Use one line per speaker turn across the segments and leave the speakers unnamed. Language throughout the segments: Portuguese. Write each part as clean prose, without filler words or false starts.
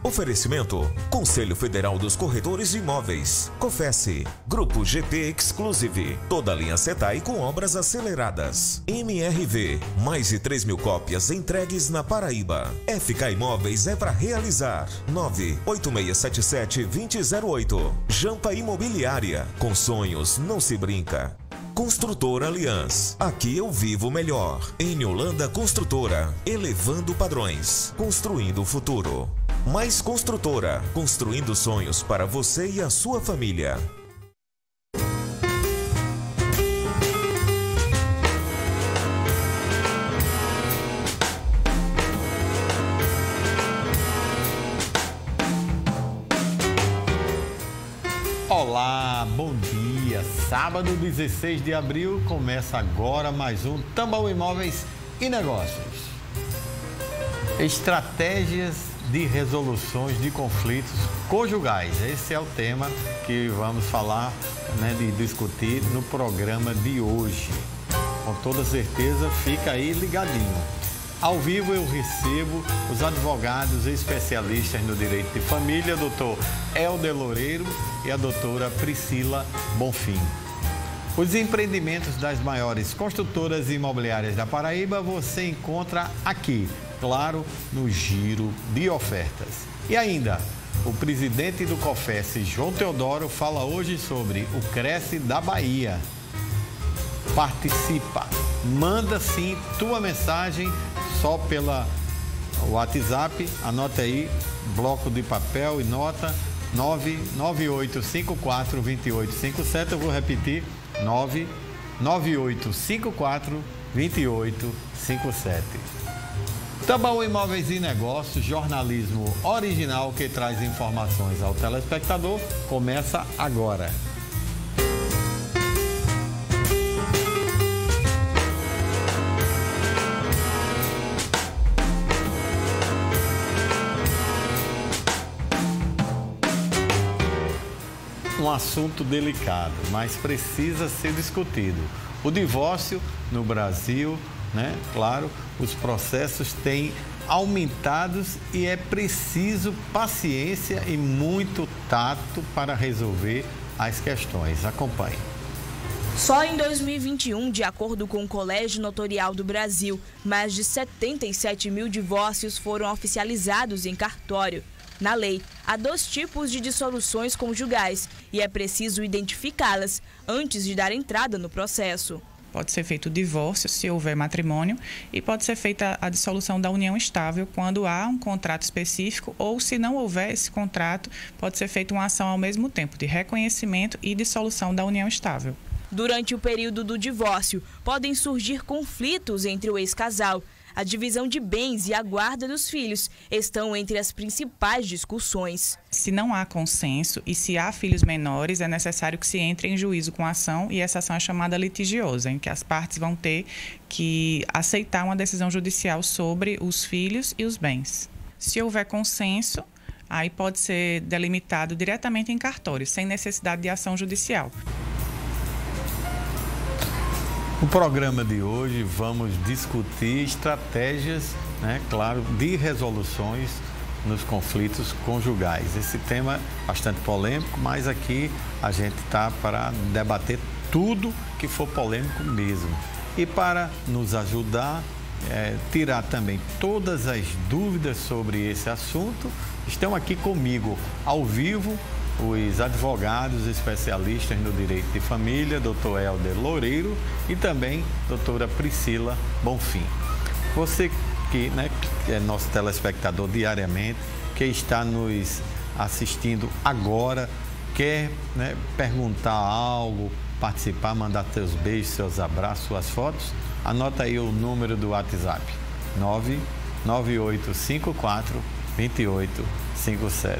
Oferecimento: Conselho Federal dos Corretores de Imóveis, Cofesse, Grupo GT Exclusive, toda a linha Setai com obras aceleradas. MRV, mais de 3.000 cópias entregues na Paraíba. FK Imóveis é para realizar. 98677-2008. Jampa Imobiliária, com sonhos não se brinca. Construtora Aliança, aqui eu vivo melhor. Em Holanda Construtora, elevando padrões, construindo o futuro. Mais Construtora, construindo sonhos para você e a sua família.
Olá, bom dia. Sábado 16 de abril começa agora mais um Tambaú Imóveis e Negócios. Estratégias de resoluções de conflitos conjugais. Esse é o tema que vamos falar, de discutir no programa de hoje. Com toda certeza, fica aí ligadinho. Ao vivo eu recebo os advogados especialistas no direito de família, doutor Helder Loureiro e a doutora Priscila Bonfim. Os empreendimentos das maiores construtoras imobiliárias da Paraíba você encontra aqui, claro, no Giro de Ofertas. E ainda, o presidente do Cofesse, João Teodoro, fala hoje sobre o Cresce da Bahia. Participa, manda sim tua mensagem só pela WhatsApp, anota aí, bloco de papel e nota 998542857, eu vou repetir, 998542857. Tambaú Imóveis e Negócios, jornalismo original que traz informações ao telespectador, começa agora. Um assunto delicado, mas precisa ser discutido. O divórcio no Brasil, claro, os processos têm aumentado e é preciso paciência e muito tato para resolver as questões. Acompanhe.
Só em 2021, de acordo com o Colégio Notarial do Brasil, mais de 77 mil divórcios foram oficializados em cartório. Na lei, há dois tipos de dissoluções conjugais e é preciso identificá-las antes de dar entrada no processo.
Pode ser feito o divórcio, se houver matrimônio, e pode ser feita a dissolução da união estável quando há um contrato específico ou, se não houver esse contrato, pode ser feita uma ação ao mesmo tempo de reconhecimento e dissolução da união estável.
Durante o período do divórcio, podem surgir conflitos entre o ex-casal. A divisão de bens e a guarda dos filhos estão entre as principais discussões.
Se não há consenso e se há filhos menores, é necessário que se entre em juízo com a ação, e essa ação é chamada litigiosa, em que as partes vão ter que aceitar uma decisão judicial sobre os filhos e os bens. Se houver consenso, aí pode ser delimitado diretamente em cartório, sem necessidade de ação judicial.
No programa de hoje vamos discutir estratégias, claro, de resoluções nos conflitos conjugais. Esse tema é bastante polêmico, mas aqui a gente está para debater tudo que for polêmico mesmo. E para nos ajudar, tirar também todas as dúvidas sobre esse assunto, estão aqui comigo ao vivo os advogados especialistas no direito de família, doutor Helder Loureiro e também doutora Priscila Bonfim. Você que é nosso telespectador diariamente, que está nos assistindo agora, quer perguntar algo, participar, mandar seus beijos, seus abraços, suas fotos, anota aí o número do WhatsApp, 998542857.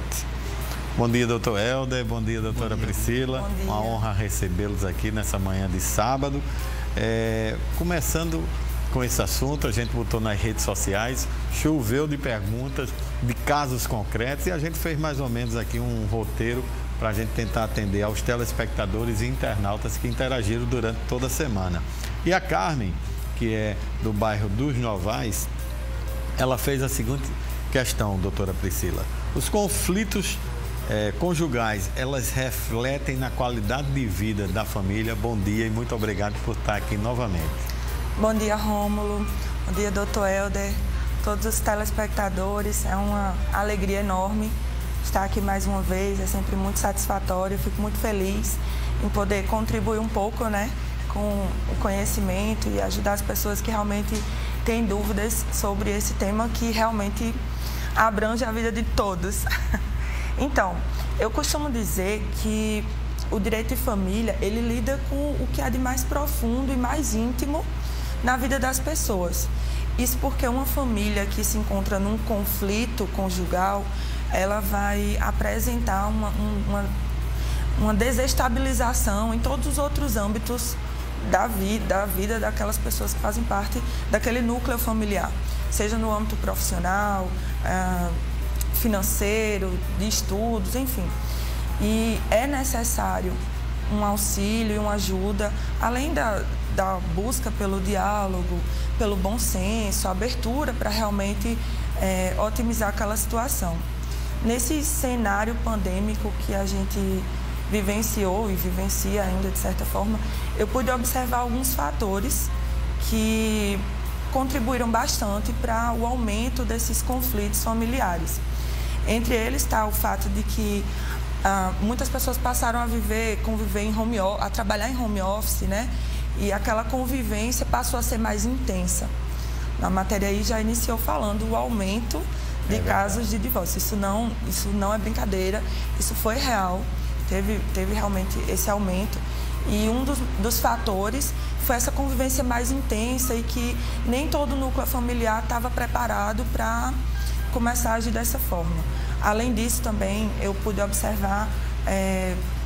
Bom dia, doutor Helder. Bom dia, doutora Priscila.
Bom dia.
Uma honra recebê-los aqui nessa manhã de sábado. Começando com esse assunto, a gente botou nas redes sociais, choveu de perguntas, de casos concretos, e a gente fez mais ou menos aqui um roteiro para a gente tentar atender aos telespectadores e internautas que interagiram durante toda a semana. E a Carmen, que é do bairro dos Novais, ela fez a seguinte questão, doutora Priscila. Os conflitos conjugais, elas refletem na qualidade de vida da família. Bom dia e muito obrigado por estar aqui novamente.
Bom dia, Rômulo. Bom dia, doutor Helder. Todos os telespectadores. É uma alegria enorme estar aqui mais uma vez. É sempre muito satisfatório. Eu fico muito feliz em poder contribuir um pouco, né, com o conhecimento e ajudar as pessoas que realmente têm dúvidas sobre esse tema que realmente abrange a vida de todos. Então, eu costumo dizer que o direito de família, ele lida com o que há de mais profundo e mais íntimo na vida das pessoas. Isso porque uma família que se encontra num conflito conjugal, ela vai apresentar uma desestabilização em todos os outros âmbitos da vida daquelas pessoas que fazem parte daquele núcleo familiar, seja no âmbito profissional, financeiro, de estudos, enfim. E é necessário um auxílio e uma ajuda, além da busca pelo diálogo, pelo bom senso, a abertura para realmente otimizar aquela situação. Nesse cenário pandêmico que a gente vivenciou e vivencia ainda de certa forma, eu pude observar alguns fatores que contribuíram bastante para o aumento desses conflitos familiares. Entre eles está o fato de que muitas pessoas passaram a conviver a trabalhar em home office, né? E aquela convivência passou a ser mais intensa. Na matéria aí já iniciou falando o aumento de casos de divórcio. Isso não é brincadeira, isso foi real, teve realmente esse aumento. E um dos fatores foi essa convivência mais intensa e que nem todo núcleo familiar estava preparado para começar a agir dessa forma. Além disso, também eu pude observar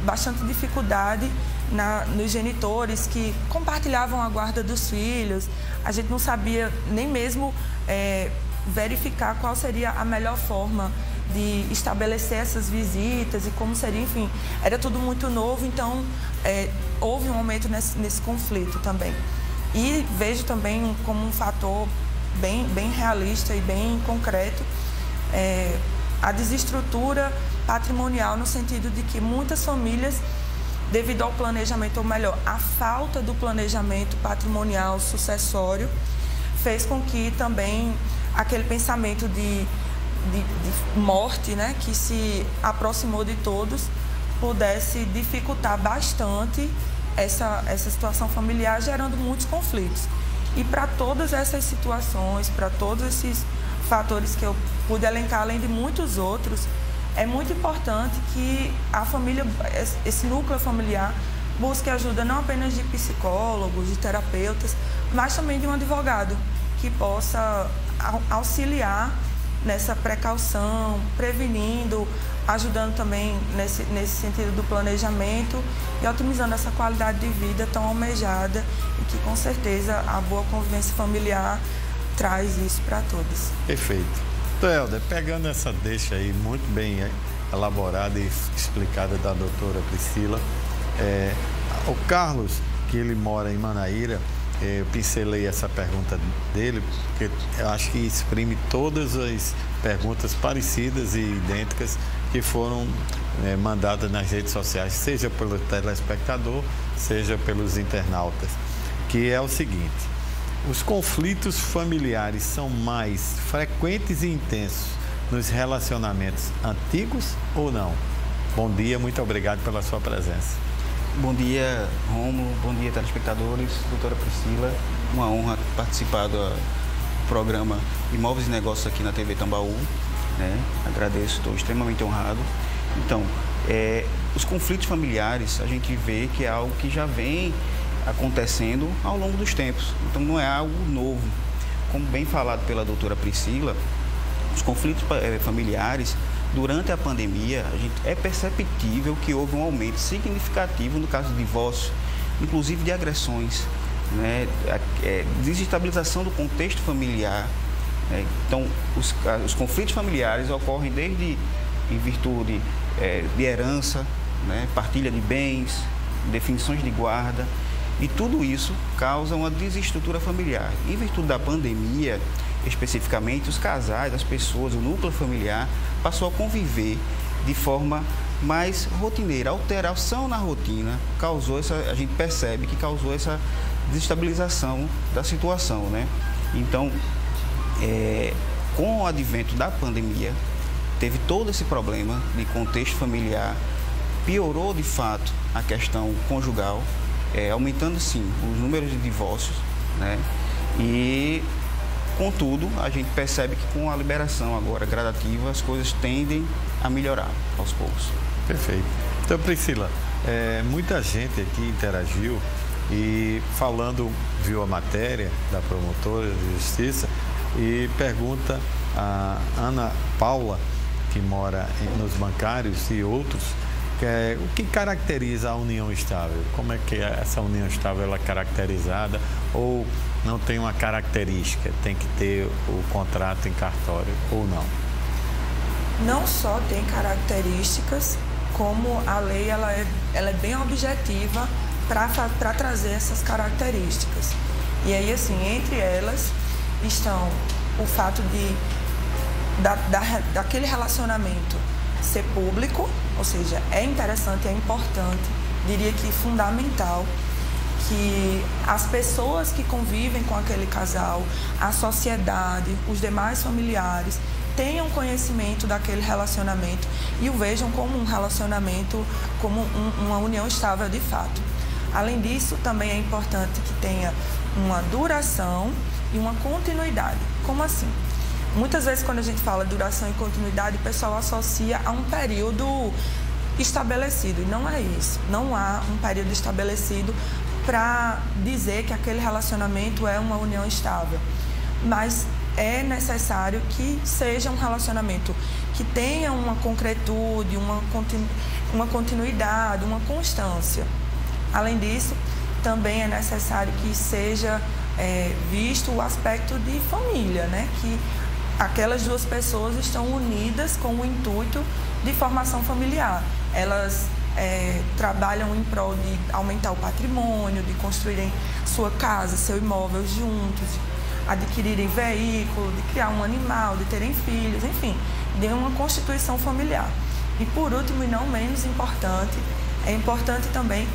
bastante dificuldade nos genitores que compartilhavam a guarda dos filhos. A gente não sabia nem mesmo verificar qual seria a melhor forma de estabelecer essas visitas e como seria, enfim, era tudo muito novo, então houve um aumento nesse conflito também. E vejo também como um fator bem realista e bem concreto a desestrutura patrimonial, no sentido de que muitas famílias, devido ao planejamento, ou melhor, a falta do planejamento patrimonial sucessório, fez com que também aquele pensamento de morte, né, que se aproximou de todos, pudesse dificultar bastante essa situação familiar, gerando muitos conflitos. E para todas essas situações, para todos esses fatores que eu pude elencar, além de muitos outros, é muito importante que a família, esse núcleo familiar, busque ajuda não apenas de psicólogos, de terapeutas, mas também de um advogado que possa auxiliar nessa precaução, prevenindo, ajudando também nesse sentido do planejamento e otimizando essa qualidade de vida tão almejada e que, com certeza, a boa convivência familiar traz isso para todos.
Perfeito. Então, Helder, pegando essa deixa aí muito bem elaborada e explicada da doutora Priscila, o Carlos, que ele mora em Manaíra, eu pincelei essa pergunta dele, porque eu acho que exprime todas as perguntas parecidas e idênticas que foram mandadas nas redes sociais, seja pelo telespectador, seja pelos internautas, que é o seguinte: os conflitos familiares são mais frequentes e intensos nos relacionamentos antigos ou não? Bom dia, muito obrigado pela sua presença.
Bom dia, Rômulo. Bom dia, telespectadores. Doutora Priscila, uma honra participar do programa Imóveis e Negócios aqui na TV Tambaú. Agradeço, estou extremamente honrado. Então, os conflitos familiares, a gente vê que é algo que já vem acontecendo ao longo dos tempos. Então, não é algo novo. Como bem falado pela doutora Priscila, os conflitos familiares, durante a pandemia, é perceptível que houve um aumento significativo no caso de divórcio, inclusive de agressões, desestabilização do contexto familiar. Então, os conflitos familiares ocorrem desde em virtude de herança, partilha de bens, definições de guarda, e tudo isso causa uma desestrutura familiar. Em virtude da pandemia, especificamente, os casais, as pessoas, o núcleo familiar passou a conviver de forma mais rotineira. A alteração na rotina a gente percebe que causou essa desestabilização da situação, né? Então, com o advento da pandemia, teve todo esse problema de contexto familiar, piorou de fato a questão conjugal, aumentando sim os números de divórcios, né? E, contudo, a gente percebe que com a liberação agora gradativa, as coisas tendem a melhorar aos poucos.
Perfeito. Então, Priscila, muita gente aqui interagiu e viu a matéria da promotora de justiça e pergunta a Ana Paula, que mora nos Bancários e outros, o que caracteriza a união estável? Como é que essa união estável ela é caracterizada ou não tem uma característica? Tem que ter o contrato em cartório ou não?
Não só tem características, como a lei ela é bem objetiva para trazer essas características. E aí, assim, entre elas estão o fato daquele relacionamento ser público, ou seja, é interessante, é importante, diria que fundamental, que as pessoas que convivem com aquele casal, a sociedade, os demais familiares, tenham conhecimento daquele relacionamento e o vejam como um relacionamento, como uma união estável de fato. Além disso, também é importante que tenha uma duração e uma continuidade. Como assim? Muitas vezes, quando a gente fala duração e continuidade, o pessoal associa a um período estabelecido. E não é isso. Não há um período estabelecido para dizer que aquele relacionamento é uma união estável. Mas é necessário que seja um relacionamento que tenha uma concretude, uma continuidade, uma constância. Além disso, também é necessário que seja visto o aspecto de família, né? Que aquelas duas pessoas estão unidas com o intuito de formação familiar. Elas trabalham em prol de aumentar o patrimônio, de construírem sua casa, seu imóvel juntos, adquirirem veículo, de criar um animal, de terem filhos, enfim, de uma constituição familiar. E por último, e não menos importante, é importante também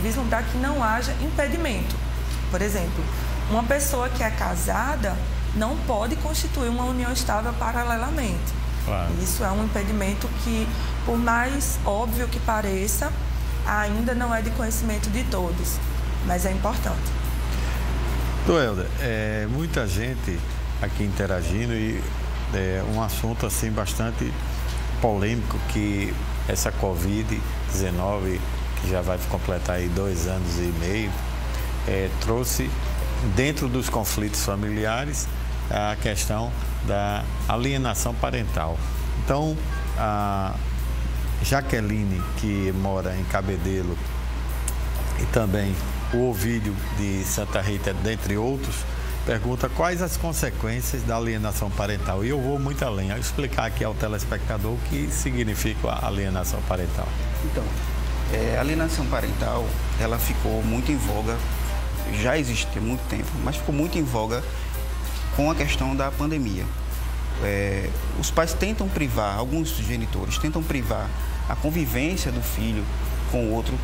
vislumbrar que não haja impedimento. Por exemplo, uma pessoa que é casada não pode constituir uma união estável paralelamente.
Claro.
Isso é um impedimento que, por mais óbvio que pareça, ainda não é de conhecimento de todos, mas é importante.
Helder, muita gente aqui interagindo e um assunto assim bastante polêmico, que essa Covid-19, que já vai completar aí 2 anos e meio, trouxe dentro dos conflitos familiares a questão da alienação parental. Então, a Jaqueline, que mora em Cabedelo, e também o Ovídio de Santa Rita, dentre outros, pergunta quais as consequências da alienação parental. E eu vou muito além, a explicar aqui ao telespectador o que significa a alienação parental.
Então, a alienação parental, ela ficou muito em voga, já existe há muito tempo, mas ficou muito em voga com a questão da pandemia. Os pais tentam privar, alguns genitores tentam privar a convivência do filho com o outro,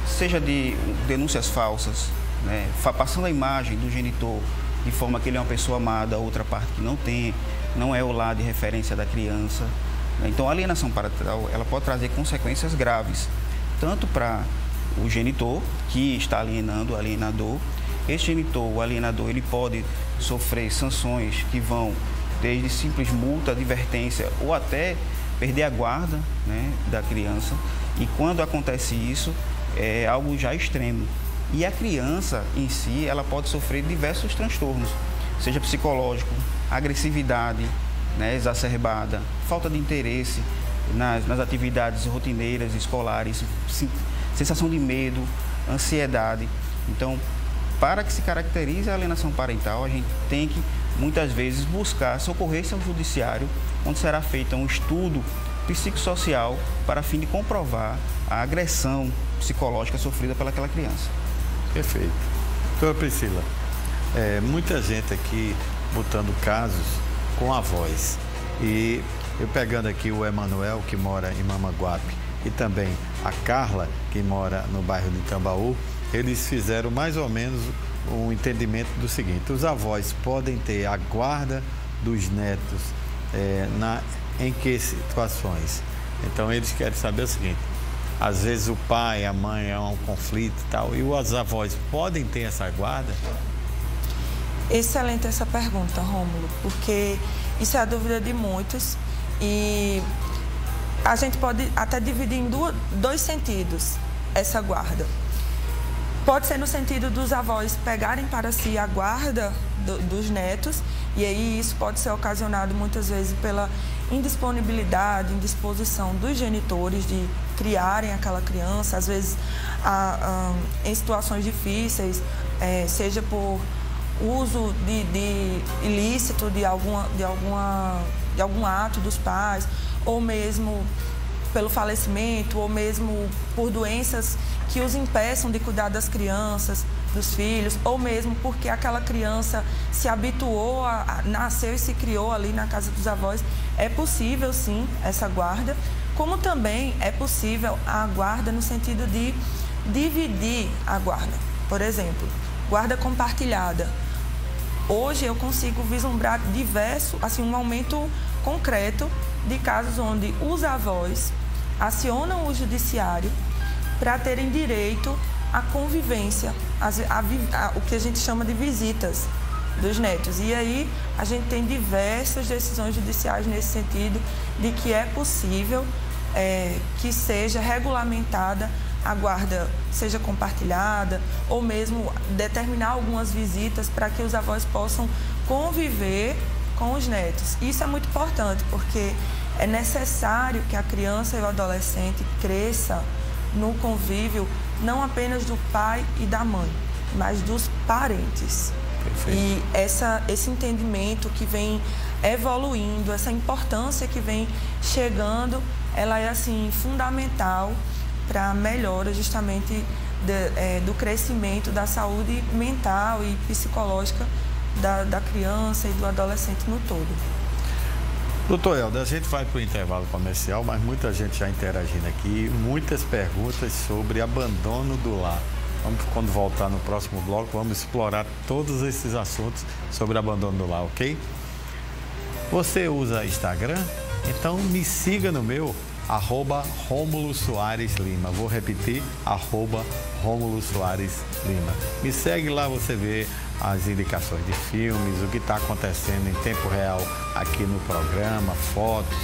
seja de denúncias falsas, né, passando a imagem do genitor de forma que ele é uma pessoa amada, a outra parte que não é o lar de referência da criança. Então, a alienação parental, ela pode trazer consequências graves, tanto para o genitor, que está alienando o alienador. Esse genitor, o alienador, ele pode sofrer sanções que vão desde simples multa, advertência ou até perder a guarda, né, da criança. E quando acontece isso, é algo já extremo. E a criança em si, ela pode sofrer diversos transtornos, seja psicológico, agressividade, né, exacerbada, falta de interesse nas atividades rotineiras, escolares, sensação de medo, ansiedade. Então, para que se caracterize a alienação parental, a gente tem que, muitas vezes, buscar socorrer-se ao judiciário, onde será feito um estudo psicossocial para fim de comprovar a agressão psicológica sofrida pelaquela criança.
Perfeito. Doutora Priscila, muita gente aqui botando casos com avós. E eu pegando aqui o Emanuel, que mora em Mamanguape, e também a Carla, que mora no bairro de Tambaú, eles fizeram mais ou menos um entendimento do seguinte: os avós podem ter a guarda dos netos em que situações? Então eles querem saber o seguinte: às vezes o pai, a mãe é um conflito e tal, e os avós podem ter essa guarda?
Excelente essa pergunta, Rômulo, porque isso é a dúvida de muitos e a gente pode até dividir em dois sentidos essa guarda. Pode ser no sentido dos avós pegarem para si a guarda dos netos, e aí isso pode ser ocasionado muitas vezes pela indisponibilidade, indisposição dos genitores de criarem aquela criança, às vezes em situações difíceis, seja por uso de ilícito de algum ato dos pais, ou mesmo pelo falecimento, ou mesmo por doenças que os impeçam de cuidar das crianças, dos filhos, ou mesmo porque aquela criança se habituou nasceu e se criou ali na casa dos avós. É possível, sim, essa guarda, como também é possível a guarda no sentido de dividir a guarda. Por exemplo, guarda compartilhada. Hoje eu consigo vislumbrar um aumento concreto de casos onde os avós acionam o judiciário para terem direito à convivência, o que a gente chama de visitas dos netos. E aí a gente tem diversas decisões judiciais nesse sentido, de que é possível que seja regulamentada a guarda, seja compartilhada, ou mesmo determinar algumas visitas para que os avós possam conviver com os netos. Isso é muito importante, porque é necessário que a criança e o adolescente cresça no convívio não apenas do pai e da mãe, mas dos parentes. Perfeito. E esse entendimento que vem evoluindo, essa importância que vem chegando, ela é assim fundamental para a melhora justamente do crescimento da saúde mental e psicológica da criança e do adolescente no todo.
Doutor Helder, a gente vai para o intervalo comercial, mas muita gente já interagindo aqui, muitas perguntas sobre abandono do lar. Quando voltar no próximo bloco, vamos explorar todos esses assuntos sobre abandono do lar, ok? Você usa Instagram? Então me siga no meu @Rômulo Soares Lima. Vou repetir, @Rômulo Soares Lima. Me segue lá, você vê as indicações de filmes, o que está acontecendo em tempo real aqui no programa, fotos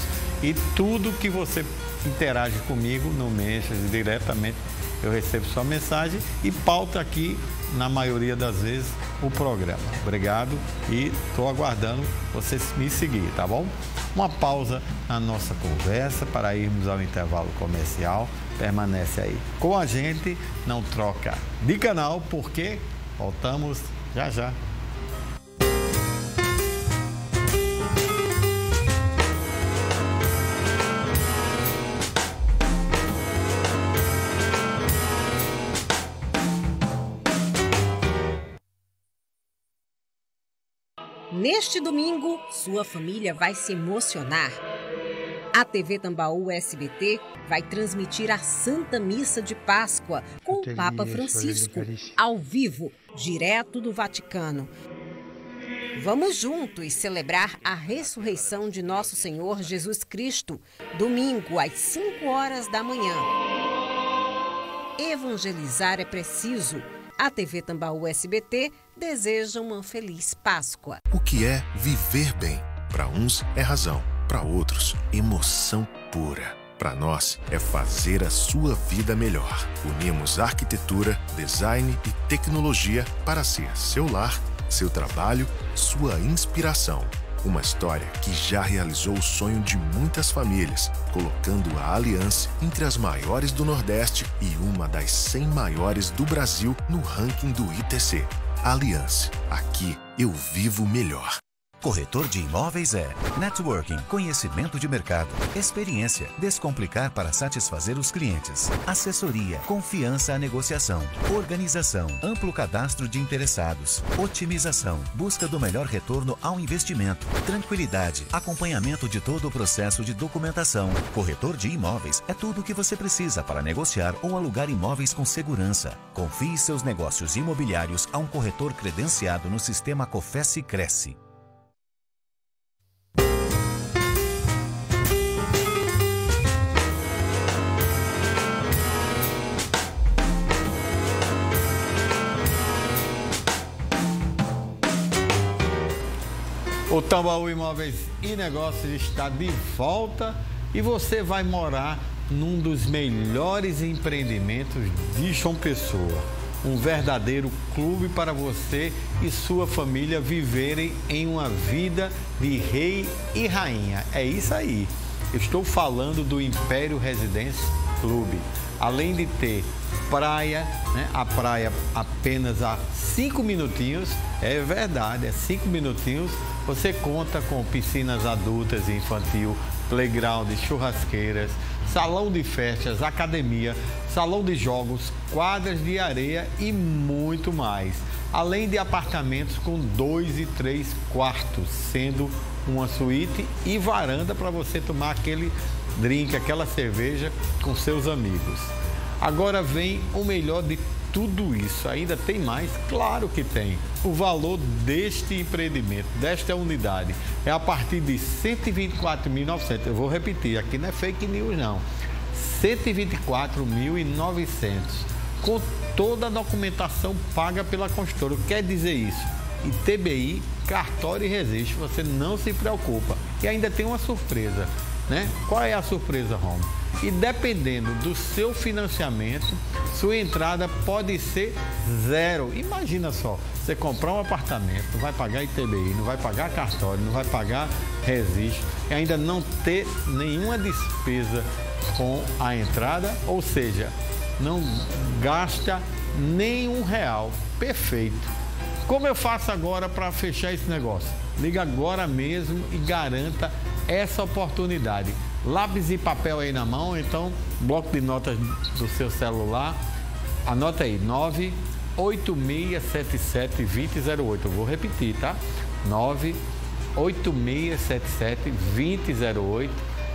e tudo que você interage comigo no Messenger diretamente. Eu recebo sua mensagem e pauta aqui, na maioria das vezes, o programa. Obrigado e estou aguardando você me seguir, tá bom? Uma pausa na nossa conversa para irmos ao intervalo comercial. Permanece aí com a gente, não troca de canal, porque voltamos já já.
Neste domingo, sua família vai se emocionar. A TV Tambaú SBT vai transmitir a Santa Missa de Páscoa com o Papa Francisco, ao vivo, direto do Vaticano. Vamos juntos celebrar a ressurreição de nosso Senhor Jesus Cristo, domingo às 5 horas da manhã. Evangelizar é preciso. A TV Tambaú SBT deseja uma feliz Páscoa.
O que é viver bem? Para uns é razão, para outros emoção pura. Para nós é fazer a sua vida melhor. Unimos arquitetura, design e tecnologia para ser seu lar, seu trabalho, sua inspiração. Uma história que já realizou o sonho de muitas famílias, colocando a Aliança entre as maiores do Nordeste e uma das 100 maiores do Brasil no ranking do ITC. Aliança, aqui eu vivo melhor.
Corretor de imóveis é networking, conhecimento de mercado, experiência, descomplicar para satisfazer os clientes, assessoria, confiança à negociação, organização, amplo cadastro de interessados, otimização, busca do melhor retorno ao investimento, tranquilidade, acompanhamento de todo o processo de documentação. Corretor de imóveis é tudo o que você precisa para negociar ou alugar imóveis com segurança. Confie seus negócios imobiliários a um corretor credenciado no sistema Cofesse Cresce.
O Tambaú Imóveis e Negócios está de volta e você vai morar num dos melhores empreendimentos de João Pessoa. Um verdadeiro clube para você e sua família viverem em uma vida de rei e rainha. É isso aí. Eu estou falando do Império Residence Clube. Além de ter praia, né? A praia apenas a 5 minutinhos, é verdade, é 5 minutinhos. Você conta com piscinas adultas e infantil, playground, churrasqueiras, salão de festas, academia, salão de jogos, quadras de areia e muito mais. Além de apartamentos com 2 e 3 quartos, sendo uma suíte e varanda para você tomar aquele drink, aquela cerveja com seus amigos. Agora vem o melhor de tudo isso. Ainda tem mais? Claro que tem. O valor deste empreendimento, desta unidade, é a partir de R$ 124.900. Eu vou repetir, aqui não é fake news não. R$ 124.900. Com toda a documentação paga pela construtora. O que quer dizer isso? ITBI, cartório e registro. Você não se preocupa. E ainda tem uma surpresa, né? Qual é a surpresa, Romo? E dependendo do seu financiamento, sua entrada pode ser zero. Imagina só, você comprar um apartamento, não vai pagar ITBI, não vai pagar cartório, não vai pagar registro e ainda não ter nenhuma despesa com a entrada, ou seja, não gasta nem R$1. Perfeito. Como eu faço agora para fechar esse negócio? Liga agora mesmo e garanta essa oportunidade. Lápis e papel aí na mão, então, bloco de notas do seu celular, anota aí, 98677-2008, eu vou repetir, tá? 98677-2008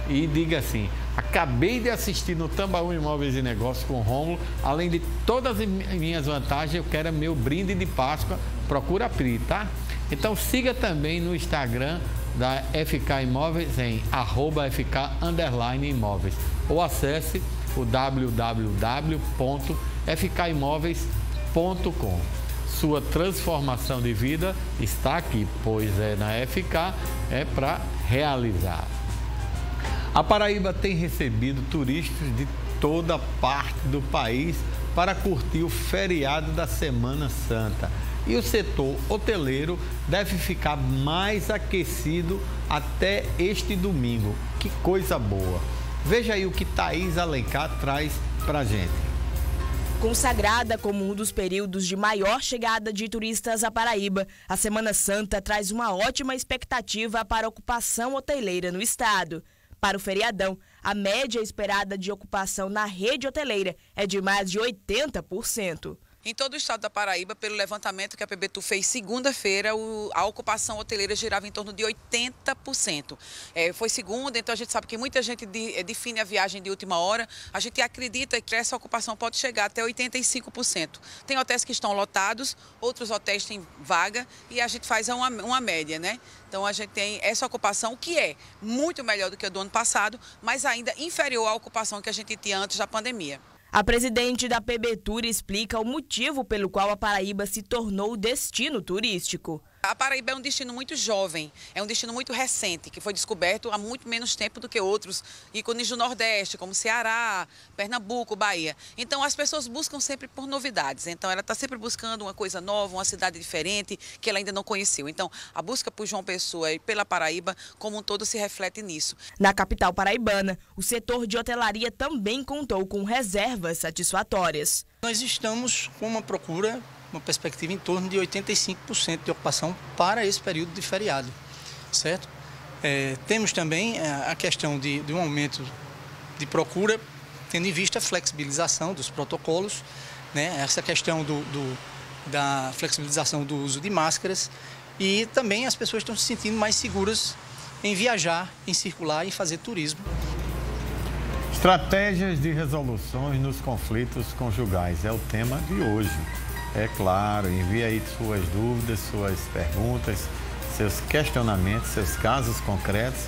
e diga assim, acabei de assistir no Tambaú Imóveis e Negócios com o Rômulo, além de todas as minhas vantagens, eu quero meu brinde de Páscoa, procura a Pri, tá? Então siga também no Instagram da FK Imóveis em @FK_Imóveis ou acesse o www.fkimóveis.com. Sua transformação de vida está aqui, pois é na FK, é para realizar. A Paraíba tem recebido turistas de toda parte do país para curtir o feriado da Semana Santa. E o setor hoteleiro deve ficar mais aquecido até este domingo. Que coisa boa! Veja aí o que Thaís Alencar traz para a gente.
Consagrada como um dos períodos de maior chegada de turistas à Paraíba, a Semana Santa traz uma ótima expectativa para a ocupação hoteleira no estado. Para o feriadão, a média esperada de ocupação na rede hoteleira é de mais de 80%.
Em todo o estado da Paraíba, pelo levantamento que a PBTU fez segunda-feira, a ocupação hoteleira girava em torno de 80%. Foi segunda, então a gente sabe que muita gente define a viagem de última hora. A gente acredita que essa ocupação pode chegar até 85%. Tem hotéis que estão lotados, outros hotéis têm vaga e a gente faz uma média, né? Então a gente tem essa ocupação que é muito melhor do que a do ano passado, mas ainda inferior à ocupação que a gente tinha antes da pandemia.
A presidente da PBTUR explica o motivo pelo qual a Paraíba se tornou destino turístico.
A Paraíba é um destino muito jovem, é um destino muito recente, que foi descoberto há muito menos tempo do que outros ícones do Nordeste, como Ceará, Pernambuco, Bahia. Então as pessoas buscam sempre por novidades, então ela está sempre buscando uma coisa nova, uma cidade diferente, que ela ainda não conheceu. Então a busca por João Pessoa e pela Paraíba como um todo se reflete nisso.
Na capital paraibana, o setor de hotelaria também contou com reservas satisfatórias.
Nós estamos com uma procura, uma perspectiva em torno de 85% de ocupação para esse período de feriado. certo? Temos também a questão de um aumento de procura, tendo em vista a flexibilização dos protocolos, né? Essa questão da flexibilização do uso de máscaras, e também as pessoas estão se sentindo mais seguras em viajar, em circular e fazer turismo.
Estratégias de resoluções nos conflitos conjugais é o tema de hoje. É claro, envie aí suas dúvidas, suas perguntas, seus questionamentos, seus casos concretos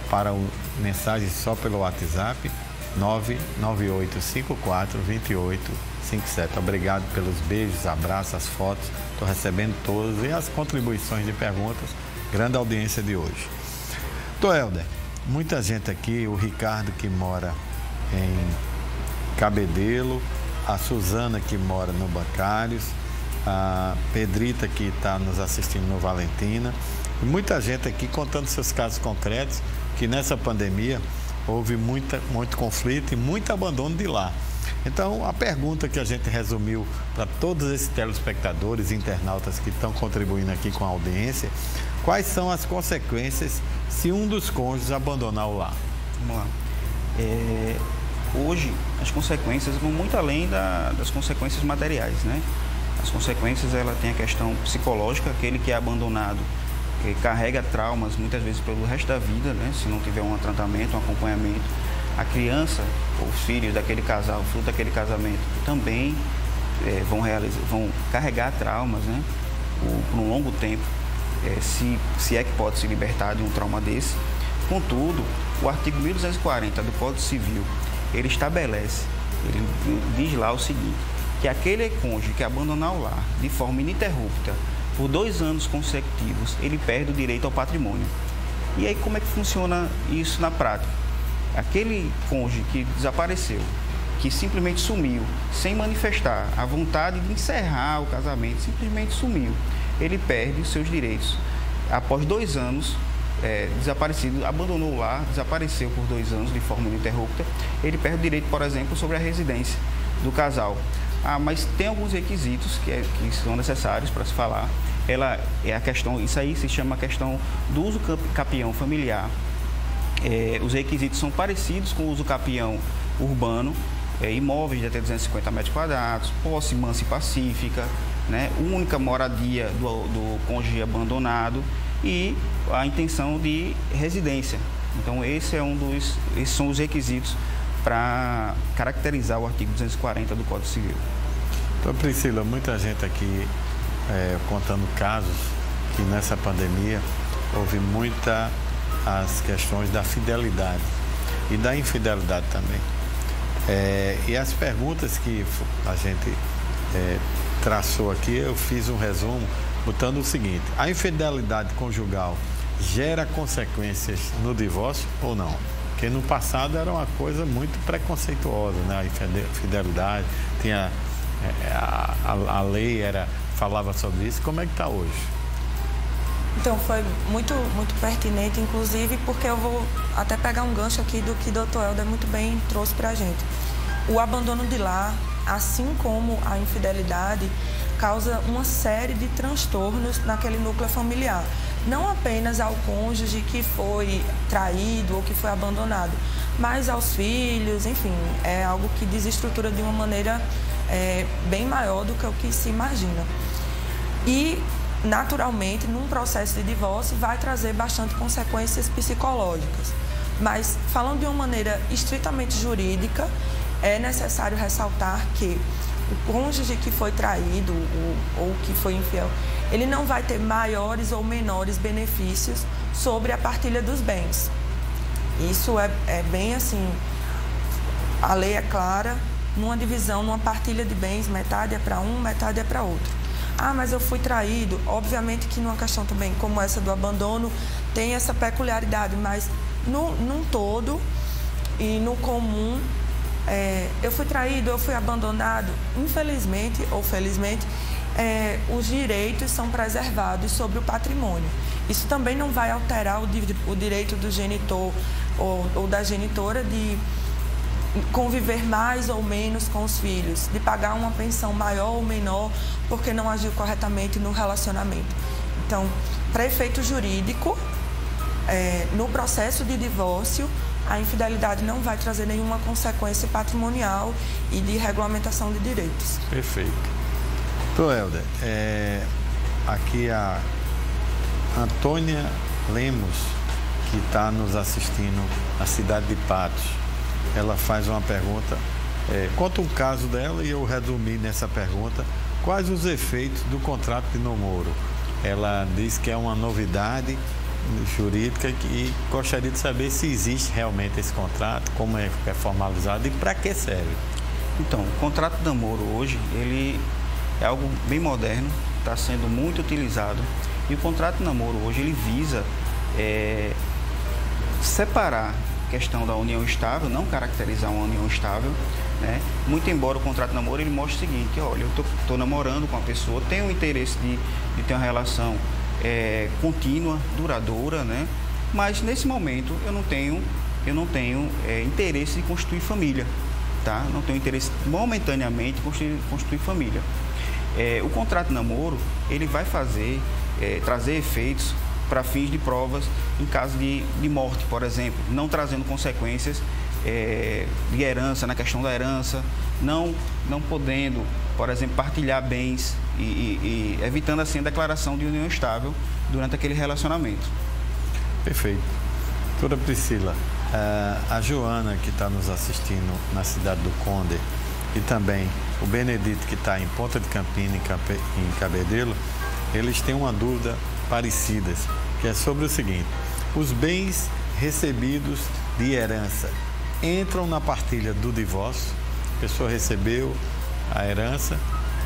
para o mensagem só pelo WhatsApp 998542857. Obrigado pelos beijos, abraços, as fotos. Estou recebendo todas e as contribuições de perguntas. Grande audiência de hoje. Helder, muita gente aqui, o Ricardo que mora em Cabedelo, a Suzana que mora no Bancários, a Pedrita que está nos assistindo no Valentina, e muita gente aqui contando seus casos concretos, que nessa pandemia houve muito conflito e muito abandono de lar. Então, a pergunta que a gente resumiu para todos esses telespectadores e internautas que estão contribuindo aqui com a audiência: quais são as consequências se um dos cônjuges abandonar o lar?
Vamos lá. Hoje, as consequências vão muito além das consequências materiais, né? As consequências, ela tem a questão psicológica, aquele que é abandonado, que carrega traumas muitas vezes pelo resto da vida, né? Se não tiver um tratamento, um acompanhamento. A criança, os filhos daquele casal, fruto daquele casamento, também vão carregar traumas, né? Por um longo tempo, se é que pode se libertar de um trauma desse. Contudo, o artigo 1240 do Código Civil, ele estabelece, ele diz lá o seguinte, que aquele cônjuge que abandonar o lar de forma ininterrupta por 2 anos consecutivos, ele perde o direito ao patrimônio. E aí como é que funciona isso na prática? Aquele cônjuge que desapareceu, que simplesmente sumiu, sem manifestar a vontade de encerrar o casamento, simplesmente sumiu, ele perde os seus direitos. Após 2 anos desaparecido, abandonou o lar, desapareceu por 2 anos de forma ininterrupta, ele perde o direito, por exemplo, sobre a residência do casal. Mas tem alguns requisitos que são necessários para se falar. Isso aí se chama a questão do uso capião familiar. Os requisitos são parecidos com o uso capião urbano, imóveis de até 250 metros quadrados, posse mansa e pacífica, né? Única moradia do cônjuge abandonado e a intenção de residência. Então, esses são os requisitos para caracterizar o artigo 240 do Código Civil.
Então, Priscila, muita gente aqui contando casos que nessa pandemia houve as questões da fidelidade e da infidelidade também. E as perguntas que a gente traçou aqui, eu fiz um resumo botando o seguinte: a infidelidade conjugal gera consequências no divórcio ou não? Porque no passado era uma coisa muito preconceituosa, né? A infidelidade, tinha, a lei falava sobre isso. Como é que está hoje?
Então, foi muito pertinente, inclusive, porque eu vou até pegar um gancho aqui do que o Dr. Helder muito bem trouxe para a gente. O abandono de lar, assim como a infidelidade, causa uma série de transtornos naquele núcleo familiar. Não apenas ao cônjuge que foi traído ou que foi abandonado, mas aos filhos, enfim, é algo que desestrutura de uma maneira bem maior do que o que se imagina. E, naturalmente, num processo de divórcio, vai trazer bastante consequências psicológicas. Mas, falando de uma maneira estritamente jurídica, é necessário ressaltar que o cônjuge que foi traído ou que foi infiel, ele não vai ter maiores ou menores benefícios sobre a partilha dos bens. Isso é bem assim, a lei é clara, numa divisão, numa partilha de bens, metade é para um, metade é para outro. Mas eu fui traído. Obviamente que numa questão também como essa do abandono tem essa peculiaridade, mas num todo e no comum, eu fui traído, eu fui abandonado, infelizmente ou felizmente, os direitos são preservados sobre o patrimônio. Isso também não vai alterar o direito do genitor ou da genitora de conviver mais ou menos com os filhos, de pagar uma pensão maior ou menor porque não agiu corretamente no relacionamento. Então, para efeito jurídico, no processo de divórcio, a infidelidade não vai trazer nenhuma consequência patrimonial e de regulamentação de direitos.
Perfeito. Então, Helder, aqui a Antônia Lemos, que está nos assistindo na cidade de Patos, ela faz uma pergunta, conta um caso dela e eu resumi nessa pergunta, quais os efeitos do contrato de namoro? Ela diz que é uma novidade jurídica e gostaria de saber se existe realmente esse contrato, como é formalizado e para que serve.
Então, o contrato de namoro hoje, ele é algo bem moderno, está sendo muito utilizado, e o contrato de namoro hoje ele visa separar a questão da união estável, não caracterizar uma união estável, né? Muito embora o contrato de namoro ele mostre o seguinte, que olha, eu estou namorando com uma pessoa, tenho o interesse de ter uma relação contínua, duradoura, né? Mas nesse momento eu não tenho interesse de constituir família, tá? Não tenho interesse momentaneamente de constituir família. O contrato de namoro ele vai trazer efeitos para fins de provas em caso de morte, por exemplo, não trazendo consequências de herança, na questão da herança, não podendo, por exemplo, partilhar bens e evitando assim a declaração de união estável durante aquele relacionamento.
Perfeito. Doutora Priscila, a Joana, que está nos assistindo na cidade do Conde, e também o Benedito, que está em Ponta de Campina, em Cabedelo, eles têm uma dúvida parecida, que é sobre o seguinte: os bens recebidos de herança entram na partilha do divórcio? A pessoa recebeu a herança,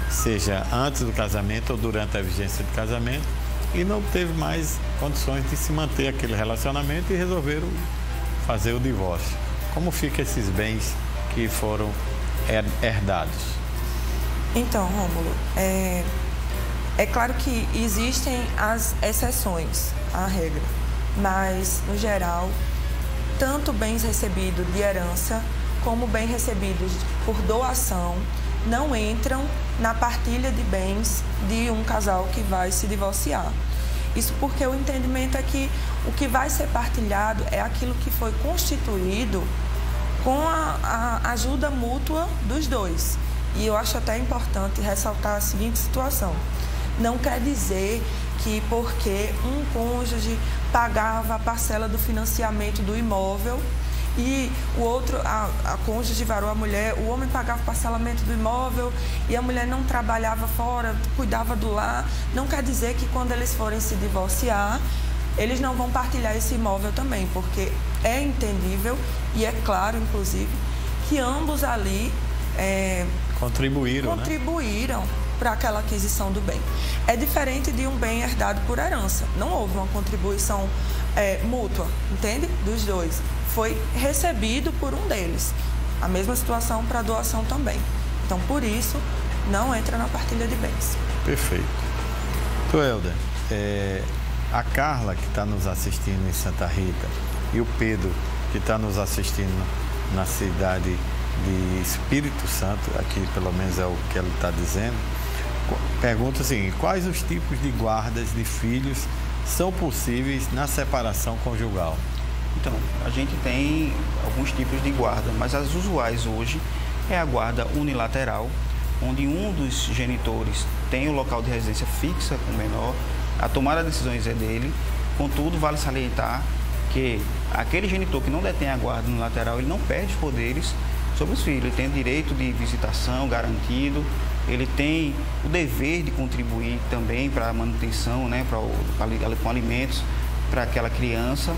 seja antes do casamento ou durante a vigência do casamento, e não teve mais condições de se manter aquele relacionamento e resolveram fazer o divórcio. Como ficam esses bens que foram herdados?
Então, Rômulo, é claro que existem as exceções à regra, mas, no geral, tanto bens recebidos de herança como bens recebidos por doação não entram na partilha de bens de um casal que vai se divorciar. Isso porque o entendimento é que o que vai ser partilhado é aquilo que foi constituído com a ajuda mútua dos dois. E eu acho até importante ressaltar a seguinte situação: não quer dizer que porque um cônjuge pagava a parcela do financiamento do imóvel e o outro, a cônjuge varou a mulher, o homem pagava o parcelamento do imóvel e a mulher não trabalhava fora, cuidava do lar, não quer dizer que quando eles forem se divorciar, eles não vão partilhar esse imóvel também, porque é entendível e é claro, inclusive, que ambos ali contribuíram para aquela aquisição do bem. É diferente de um bem herdado por herança. Não houve uma contribuição mútua, entende? Dos dois. Foi recebido por um deles. A mesma situação para a doação também. Então, por isso, não entra na partilha de bens.
Perfeito. Então, Helder, a Carla, que está nos assistindo em Santa Rita, e o Pedro, que está nos assistindo na cidade de Espírito Santo, aqui pelo menos é o que ela está dizendo, pergunta o seguinte: quais os tipos de guardas de filhos são possíveis na separação conjugal?
Então, a gente tem alguns tipos de guarda, mas as usuais hoje é a guarda unilateral, onde um dos genitores tem o local de residência fixa com o menor, a tomada de decisões é dele. Contudo, vale salientar que aquele genitor que não detém a guarda unilateral, ele não perde os poderes sobre os filhos. Ele tem o direito de visitação garantido, ele tem o dever de contribuir também para a manutenção, né, com alimentos para aquela criança,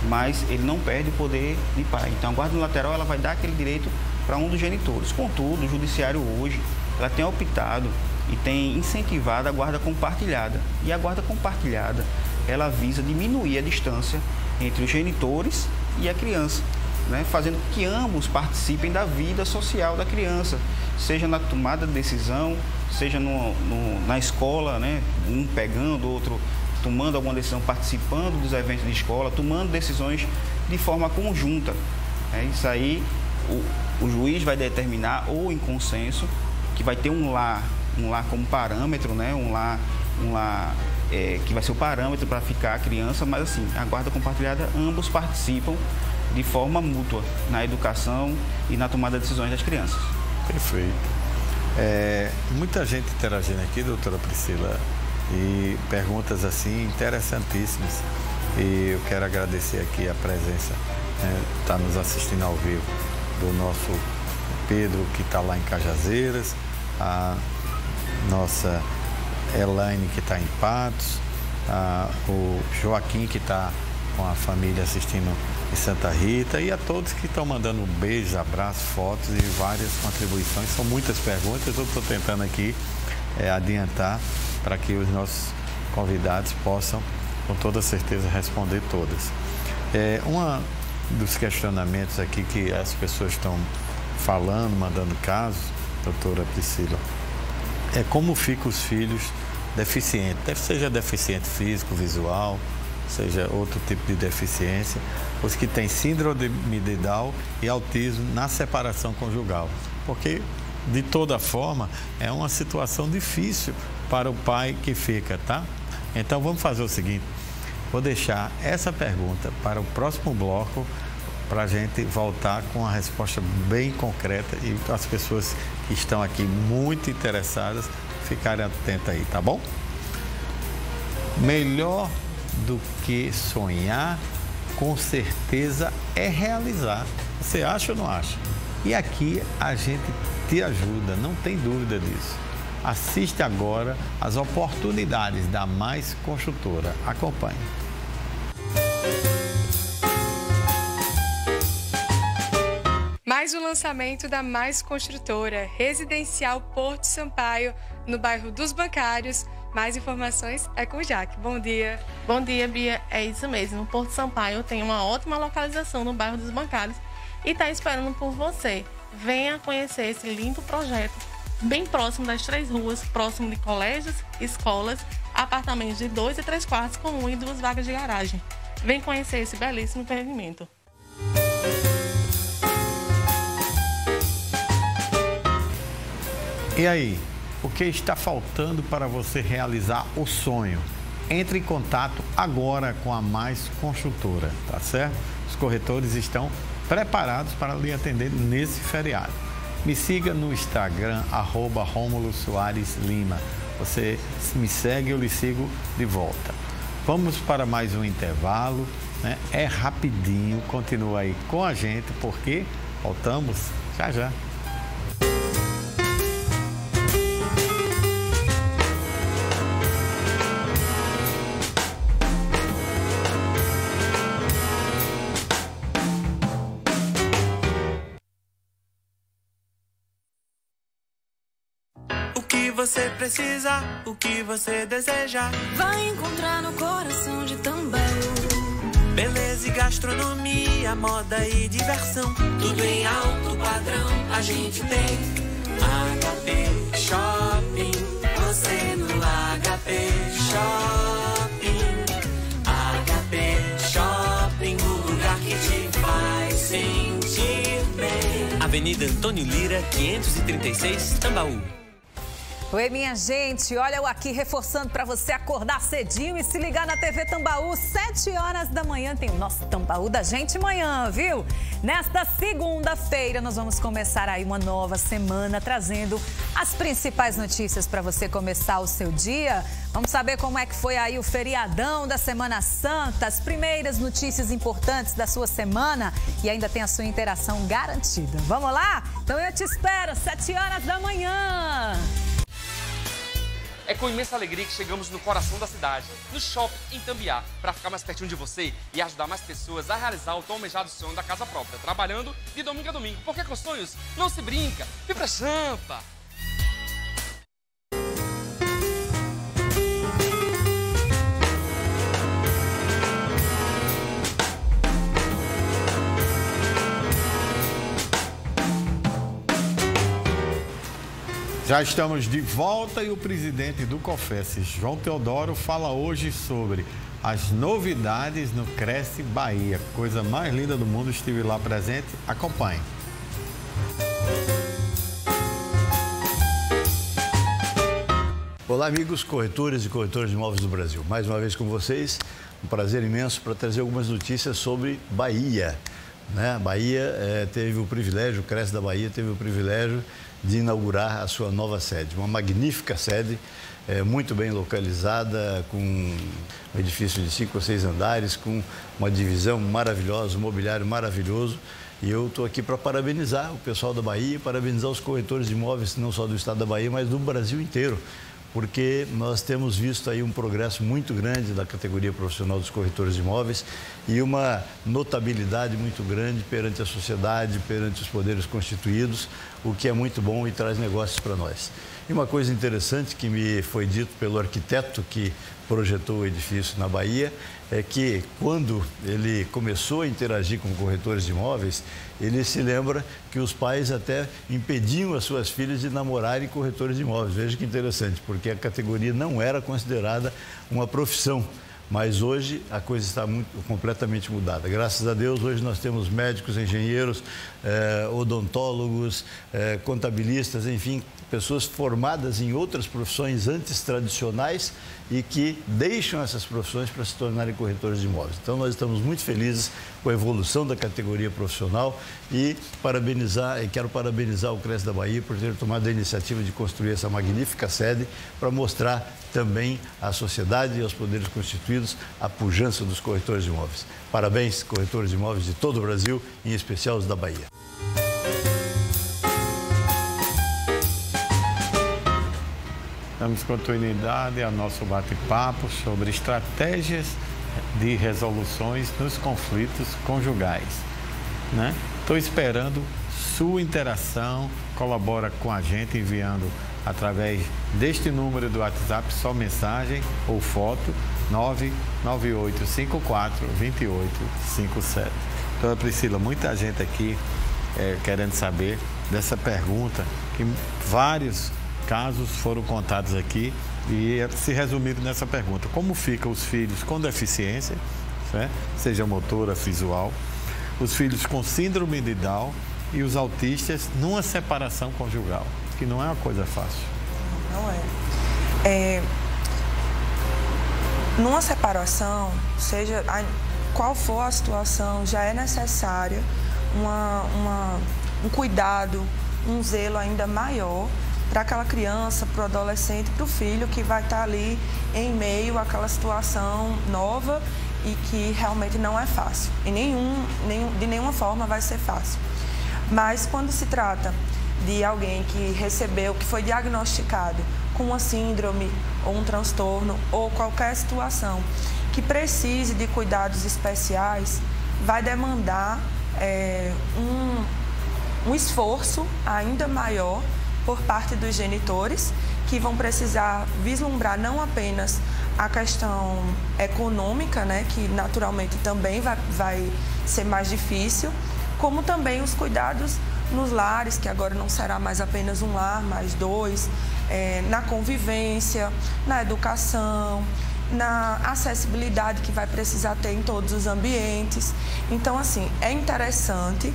mas ele não perde o poder de pai. Então, a guarda unilateral ela vai dar aquele direito para um dos genitores. Contudo, o judiciário hoje ela tem optado e tem incentivado a guarda compartilhada. E a guarda compartilhada ela visa diminuir a distância entre os genitores e a criança, né, fazendo com que ambos participem da vida social da criança, seja na tomada de decisão, seja na escola, né, um pegando, outro tomando alguma decisão, participando dos eventos de escola, tomando decisões de forma conjunta. Isso aí o juiz vai determinar, ou em consenso, que vai ter um lar como parâmetro, né, um lar que vai ser o parâmetro para ficar a criança, mas assim, a guarda compartilhada, ambos participam de forma mútua na educação e na tomada de decisões das crianças.
Perfeito. Muita gente interagindo aqui, doutora Priscila, e perguntas assim interessantíssimas. E eu quero agradecer aqui a presença, está nos assistindo ao vivo, do nosso Pedro, que está lá em Cajazeiras, a nossa Elaine, que está em Patos, o Joaquim, que está com a família assistindo em Santa Rita, e a todos que estão mandando beijos, abraços, fotos e várias contribuições. São muitas perguntas, eu estou tentando aqui adiantar para que os nossos convidados possam, com toda certeza, responder todas. Um dos questionamentos aqui que as pessoas estão falando, mandando casos, doutora Priscila, é como ficam os filhos deficientes, seja deficiente físico, visual, seja outro tipo de deficiência, os que têm síndrome de Down e autismo na separação conjugal. Porque, de toda forma, é uma situação difícil para o pai que fica, tá? Então, vamos fazer o seguinte, vou deixar essa pergunta para o próximo bloco, para a gente voltar com a resposta bem concreta e as pessoas que estão aqui muito interessadas ficarem atentas aí, tá bom? Melhor do que sonhar, com certeza, é realizar. Você acha ou não acha? E aqui a gente te ajuda, não tem dúvida disso. Assiste agora as oportunidades da Mais Construtora. Acompanhe.
Mais um lançamento da Mais Construtora, Residencial Porto Sampaio, no bairro dos Bancários. Mais informações é com o Jaque. Bom dia.
Bom dia, Bia. É isso mesmo. O Porto Sampaio tem uma ótima localização no bairro dos Bancários e está esperando por você. Venha conhecer esse lindo projeto, bem próximo das 3 ruas, próximo de colégios, escolas, apartamentos de 2 e 3 quartos com 1 e 2 vagas de garagem. Vem conhecer esse belíssimo empreendimento.
E aí, o que está faltando para você realizar o sonho? Entre em contato agora com a Mais Construtora, tá certo? Os corretores estão preparados para lhe atender nesse feriado. Me siga no Instagram, @Rômulo Soares Lima. Você me segue, eu lhe sigo de volta. Vamos para mais um intervalo, né? É rapidinho, continua aí com a gente, porque voltamos já já.
Você precisa, o que você deseja,
vai encontrar no coração de Tambaú.
Beleza e gastronomia, moda e diversão, tudo em alto padrão a gente tem. HP Shopping, você no HP Shopping. HP Shopping, o lugar que te faz sentir bem.
Avenida Antônio Lira, 536, Tambaú.
Oi, minha gente, olha eu aqui reforçando para você acordar cedinho e se ligar na TV Tambaú, 7 horas da manhã tem o nosso Tambaú da Gente Manhã, viu? Nesta segunda-feira nós vamos começar aí uma nova semana trazendo as principais notícias para você começar o seu dia. Vamos saber como é que foi aí o feriadão da Semana Santa, as primeiras notícias importantes da sua semana e ainda tem a sua interação garantida. Vamos lá? Então eu te espero, 7 horas da manhã.
É com imensa alegria que chegamos no coração da cidade, no Shopping em Tambiá, para ficar mais pertinho de você e ajudar mais pessoas a realizar o tão almejado sonho da casa própria, trabalhando de domingo a domingo, porque com sonhos não se brinca. Vem pra Champa!
Já estamos de volta e o presidente do COFES, João Teodoro, fala hoje sobre as novidades no Cresce Bahia. Coisa mais linda do mundo, estive lá presente. Acompanhe.
Olá, amigos corretores e corretoras de imóveis do Brasil. Mais uma vez com vocês, um prazer imenso para trazer algumas notícias sobre Bahia. Né? Bahia teve o privilégio, o CRES da Bahia teve o privilégio de inaugurar a sua nova sede. Uma magnífica sede, muito bem localizada, com um edifício de 5 ou 6 andares, com uma divisão maravilhosa, um mobiliário maravilhoso. E eu estou aqui para parabenizar o pessoal da Bahia, parabenizar os corretores de imóveis, não só do estado da Bahia, mas do Brasil inteiro. Porque nós temos visto aí um progresso muito grande da categoria profissional dos corretores de imóveis e uma notabilidade muito grande perante a sociedade, perante os poderes constituídos, o que é muito bom e traz negócios para nós. E uma coisa interessante que me foi dito pelo arquiteto que projetou o edifício na Bahia é que quando ele começou a interagir com corretores de imóveis, ele se lembra que os pais até impediam as suas filhas de namorarem corretores de imóveis. Veja que interessante, porque a categoria não era considerada uma profissão. Mas hoje a coisa está completamente mudada. Graças a Deus, hoje nós temos médicos, engenheiros, odontólogos, contabilistas, enfim, pessoas formadas em outras profissões antes tradicionais e que deixam essas profissões para se tornarem corretores de imóveis. Então, nós estamos muito felizes com a evolução da categoria profissional e quero parabenizar o CRES da Bahia por ter tomado a iniciativa de construir essa magnífica sede para mostrar também à sociedade e aos poderes constituídos a pujança dos corretores de imóveis. Parabéns, corretores de imóveis de todo o Brasil, em especial os da Bahia.
Damos continuidade ao nosso bate-papo sobre estratégias de resoluções nos conflitos conjugais. Estou esperando sua interação, colabora com a gente enviando através deste número do WhatsApp só mensagem ou foto 998542857. Então, Priscila, muita gente aqui querendo saber dessa pergunta, que vários casos foram contados aqui e se resumiram nessa pergunta: como ficam os filhos com deficiência, seja motora, visual, os filhos com síndrome de Down e os autistas numa separação conjugal, que não é uma coisa fácil.
Não é. Numa separação, seja qual for a situação, já é necessária um cuidado, um zelo ainda maior para aquela criança, para o adolescente, para o filho que vai estar ali em meio àquela situação nova e que realmente não é fácil. E de nenhuma forma vai ser fácil. Mas quando se trata de alguém que recebeu, que foi diagnosticado com uma síndrome ou um transtorno ou qualquer situação que precise de cuidados especiais, vai demandar um esforço ainda maior por parte dos genitores, que vão precisar vislumbrar não apenas a questão econômica, que naturalmente também vai ser mais difícil, como também os cuidados nos lares, que agora não será mais apenas um lar, mais dois, na convivência, na educação, na acessibilidade que vai precisar ter em todos os ambientes. Então, assim, é interessante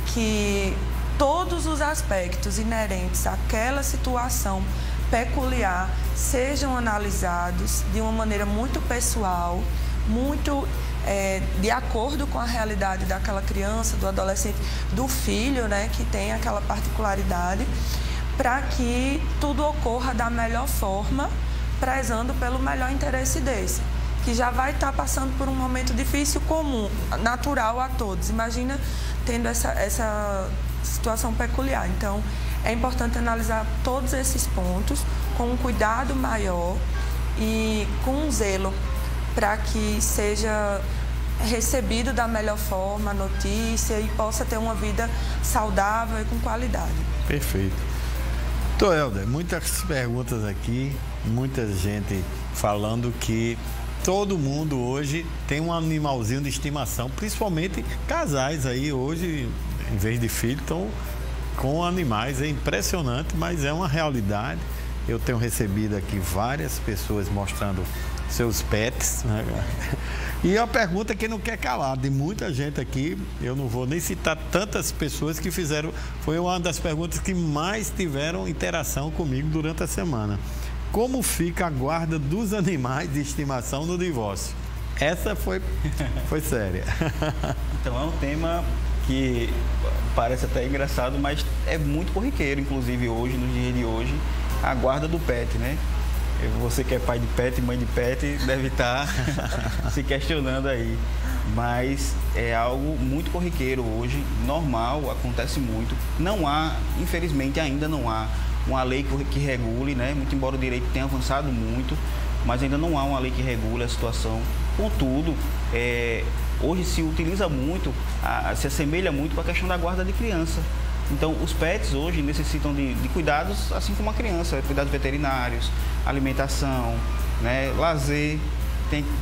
que todos os aspectos inerentes àquela situação peculiar sejam analisados de uma maneira muito pessoal, muito de acordo com a realidade daquela criança, do adolescente, do filho, que tem aquela particularidade, para que tudo ocorra da melhor forma, prezando pelo melhor interesse desse, que já vai estar passando por um momento difícil, comum, natural a todos. Imagina tendo essa situação peculiar. Então, é importante analisar todos esses pontos com um cuidado maior e com um zelo para que seja recebido da melhor forma a notícia e possa ter uma vida saudável e com qualidade.
Perfeito. Então, Helder, muitas perguntas aqui, muita gente falando que todo mundo hoje tem um animalzinho de estimação, principalmente casais aí hoje, em vez de filho, estão com animais. É impressionante, mas é uma realidade. Eu tenho recebido aqui várias pessoas mostrando seus pets, E a pergunta que não quer calar, de muita gente aqui, eu não vou nem citar tantas pessoas que fizeram, foi uma das perguntas que mais tiveram interação comigo durante a semana. como fica a guarda dos animais de estimação no divórcio? Essa foi séria.
Então, é um tema que parece até engraçado, mas é muito corriqueiro, inclusive hoje, no dia de hoje, a guarda do pet, né? Você que é pai de pet, mãe de pet, deve estar se questionando aí. Mas é algo muito corriqueiro hoje, normal, acontece muito. Não há, infelizmente ainda não há uma lei que regule, né? Muito embora o direito tenha avançado muito, mas ainda não há uma lei que regule a situação. Contudo, hoje se utiliza muito, se assemelha muito com a questão da guarda de criança. Então, os pets hoje necessitam de cuidados, assim como a criança, cuidados veterinários, alimentação, né, lazer,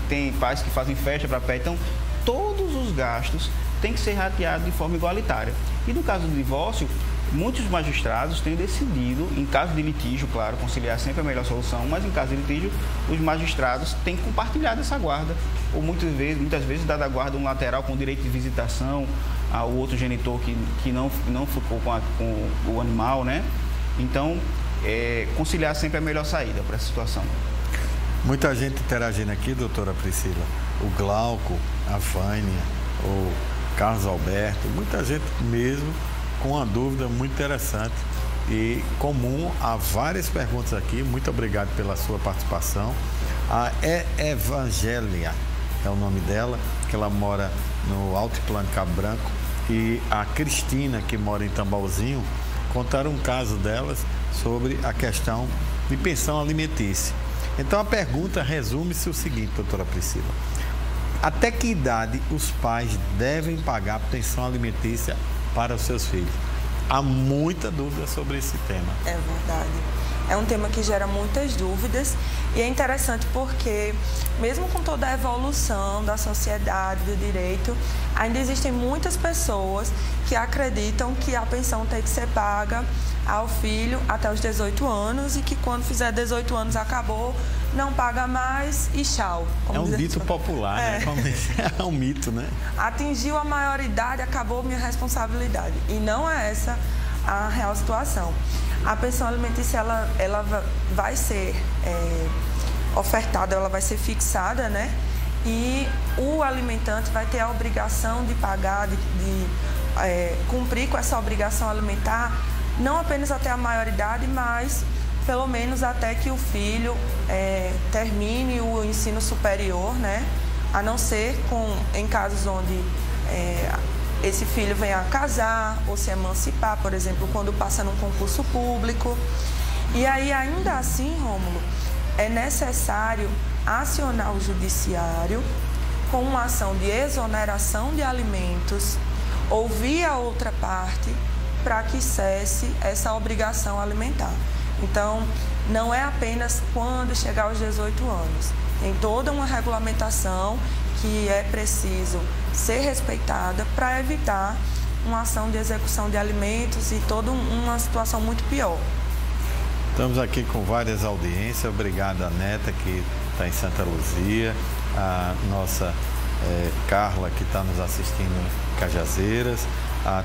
tem pais que fazem festa para pet. Então, todos os gastos têm que ser rateados de forma igualitária. E no caso do divórcio, muitos magistrados têm decidido, em caso de litígio, claro, conciliar sempre a melhor solução, mas em caso de litígio, os magistrados têm compartilhado essa guarda, ou muitas vezes dada a guarda um lateral com direito de visitação ao outro genitor que não ficou com o animal, né? Então, conciliar sempre a melhor saída para essa situação.
Muita gente interagindo aqui, doutora Priscila. O Glauco, a Vânia, o Carlos Alberto, muita gente mesmo com uma dúvida muito interessante e comum a várias perguntas aqui. Muito obrigado pela sua participação. A Evangelia é o nome dela, que ela mora no Altiplano Cabo Branco, e a Cristina, que mora em Tambalzinho, contaram um caso delas sobre a questão de pensão alimentícia. Então a pergunta resume-se o seguinte, doutora Priscila: até que idade os pais devem pagar pensão alimentícia para os seus filhos? Há muita dúvida sobre esse tema.
É verdade. É um tema que gera muitas dúvidas e é interessante porque, mesmo com toda a evolução da sociedade, do direito, ainda existem muitas pessoas que acreditam que a pensão tem que ser paga ao filho até os 18 anos e que quando fizer 18 anos acabou, não paga mais e tchau.
É um dito popular, né? É um mito, né?
Atingiu a maioridade, acabou minha responsabilidade. E não é essa a real situação. A pensão alimentícia, ela vai ser ofertada, ela vai ser fixada, né? E o alimentante vai ter a obrigação de pagar, de cumprir com essa obrigação alimentar, não apenas até a maioridade, mas pelo menos até que o filho termine o ensino superior, né? A não ser em casos onde esse filho venha a casar ou se emancipar, por exemplo, quando passa num concurso público. E aí, ainda assim, Rômulo, é necessário acionar o judiciário com uma ação de exoneração de alimentos, ouvir a outra parte para que cesse essa obrigação alimentar. Então, não é apenas quando chegar aos 18 anos. Tem toda uma regulamentação que é preciso ser respeitada para evitar uma ação de execução de alimentos e toda uma situação muito pior.
Estamos aqui com várias audiências. Obrigado a Neta, que está em Santa Luzia, a nossa Carla, que está nos assistindo em Cajazeiras,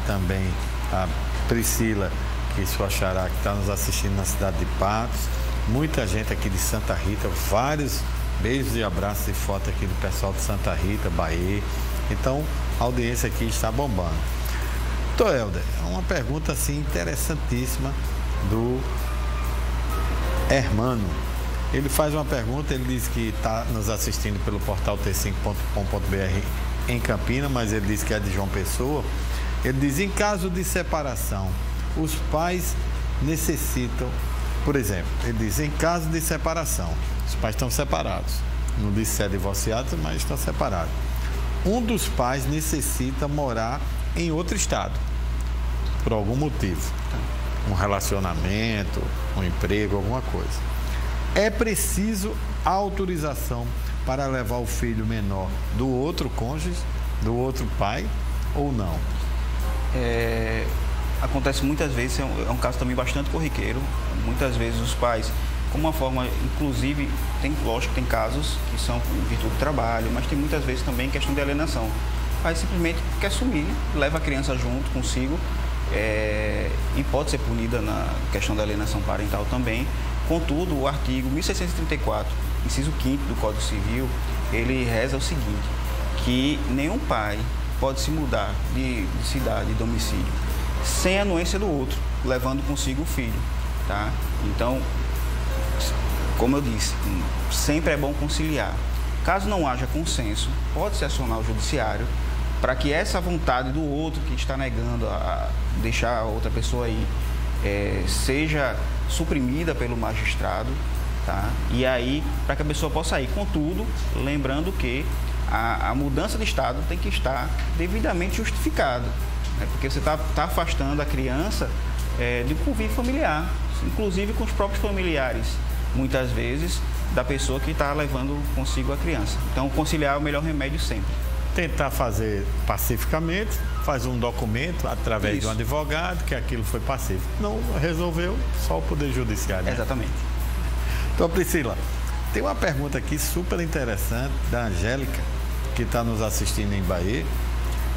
também a Priscila, que sua xará, que está nos assistindo na cidade de Patos, muita gente aqui de Santa Rita, vários beijos e abraços e foto aqui do pessoal de Santa Rita, Bahia. Então, a audiência aqui está bombando. Toelder, é uma pergunta assim interessantíssima do Hermano. Ele faz uma pergunta, ele diz que está nos assistindo pelo portal t5.com.br em Campina, mas ele diz que é de João Pessoa. Ele diz: em caso de separação, os pais necessitam, por exemplo, ele diz, em caso de separação, os pais estão separados, não diz se é divorciado, mas estão separados. Um dos pais necessita morar em outro estado, por algum motivo, um relacionamento, um emprego, alguma coisa. É preciso autorização para levar o filho menor do outro cônjuge, do outro pai, ou não?
Acontece muitas vezes, é um caso também bastante corriqueiro. Muitas vezes os pais, como uma forma, inclusive, lógico que tem casos que são em virtude do trabalho, mas tem muitas vezes também questão de alienação. O pai simplesmente quer sumir, leva a criança junto consigo e pode ser punida na questão da alienação parental também, Contudo, o artigo 1634, inciso 5º do Código Civil, ele reza o seguinte, que nenhum pai pode se mudar de cidade, de domicílio, sem anuência do outro, levando consigo o filho, tá? Então, como eu disse, sempre é bom conciliar. Caso não haja consenso, pode-se acionar o judiciário para que essa vontade do outro que está negando a deixar a outra pessoa aí seja suprimida pelo magistrado, tá? E aí, para que a pessoa possa ir. Contudo, lembrando que a mudança de estado tem que estar devidamente justificada, né? Porque você está afastando a criança de convívio familiar, inclusive com os próprios familiares, muitas vezes, da pessoa que está levando consigo a criança. Então, conciliar é o melhor remédio sempre.
Tentar fazer pacificamente, faz um documento através de um advogado, que aquilo foi pacífico. Não resolveu, só o Poder Judiciário. Né?
Exatamente.
Então, Priscila, tem uma pergunta aqui super interessante da Angélica, que está nos assistindo em Bahia,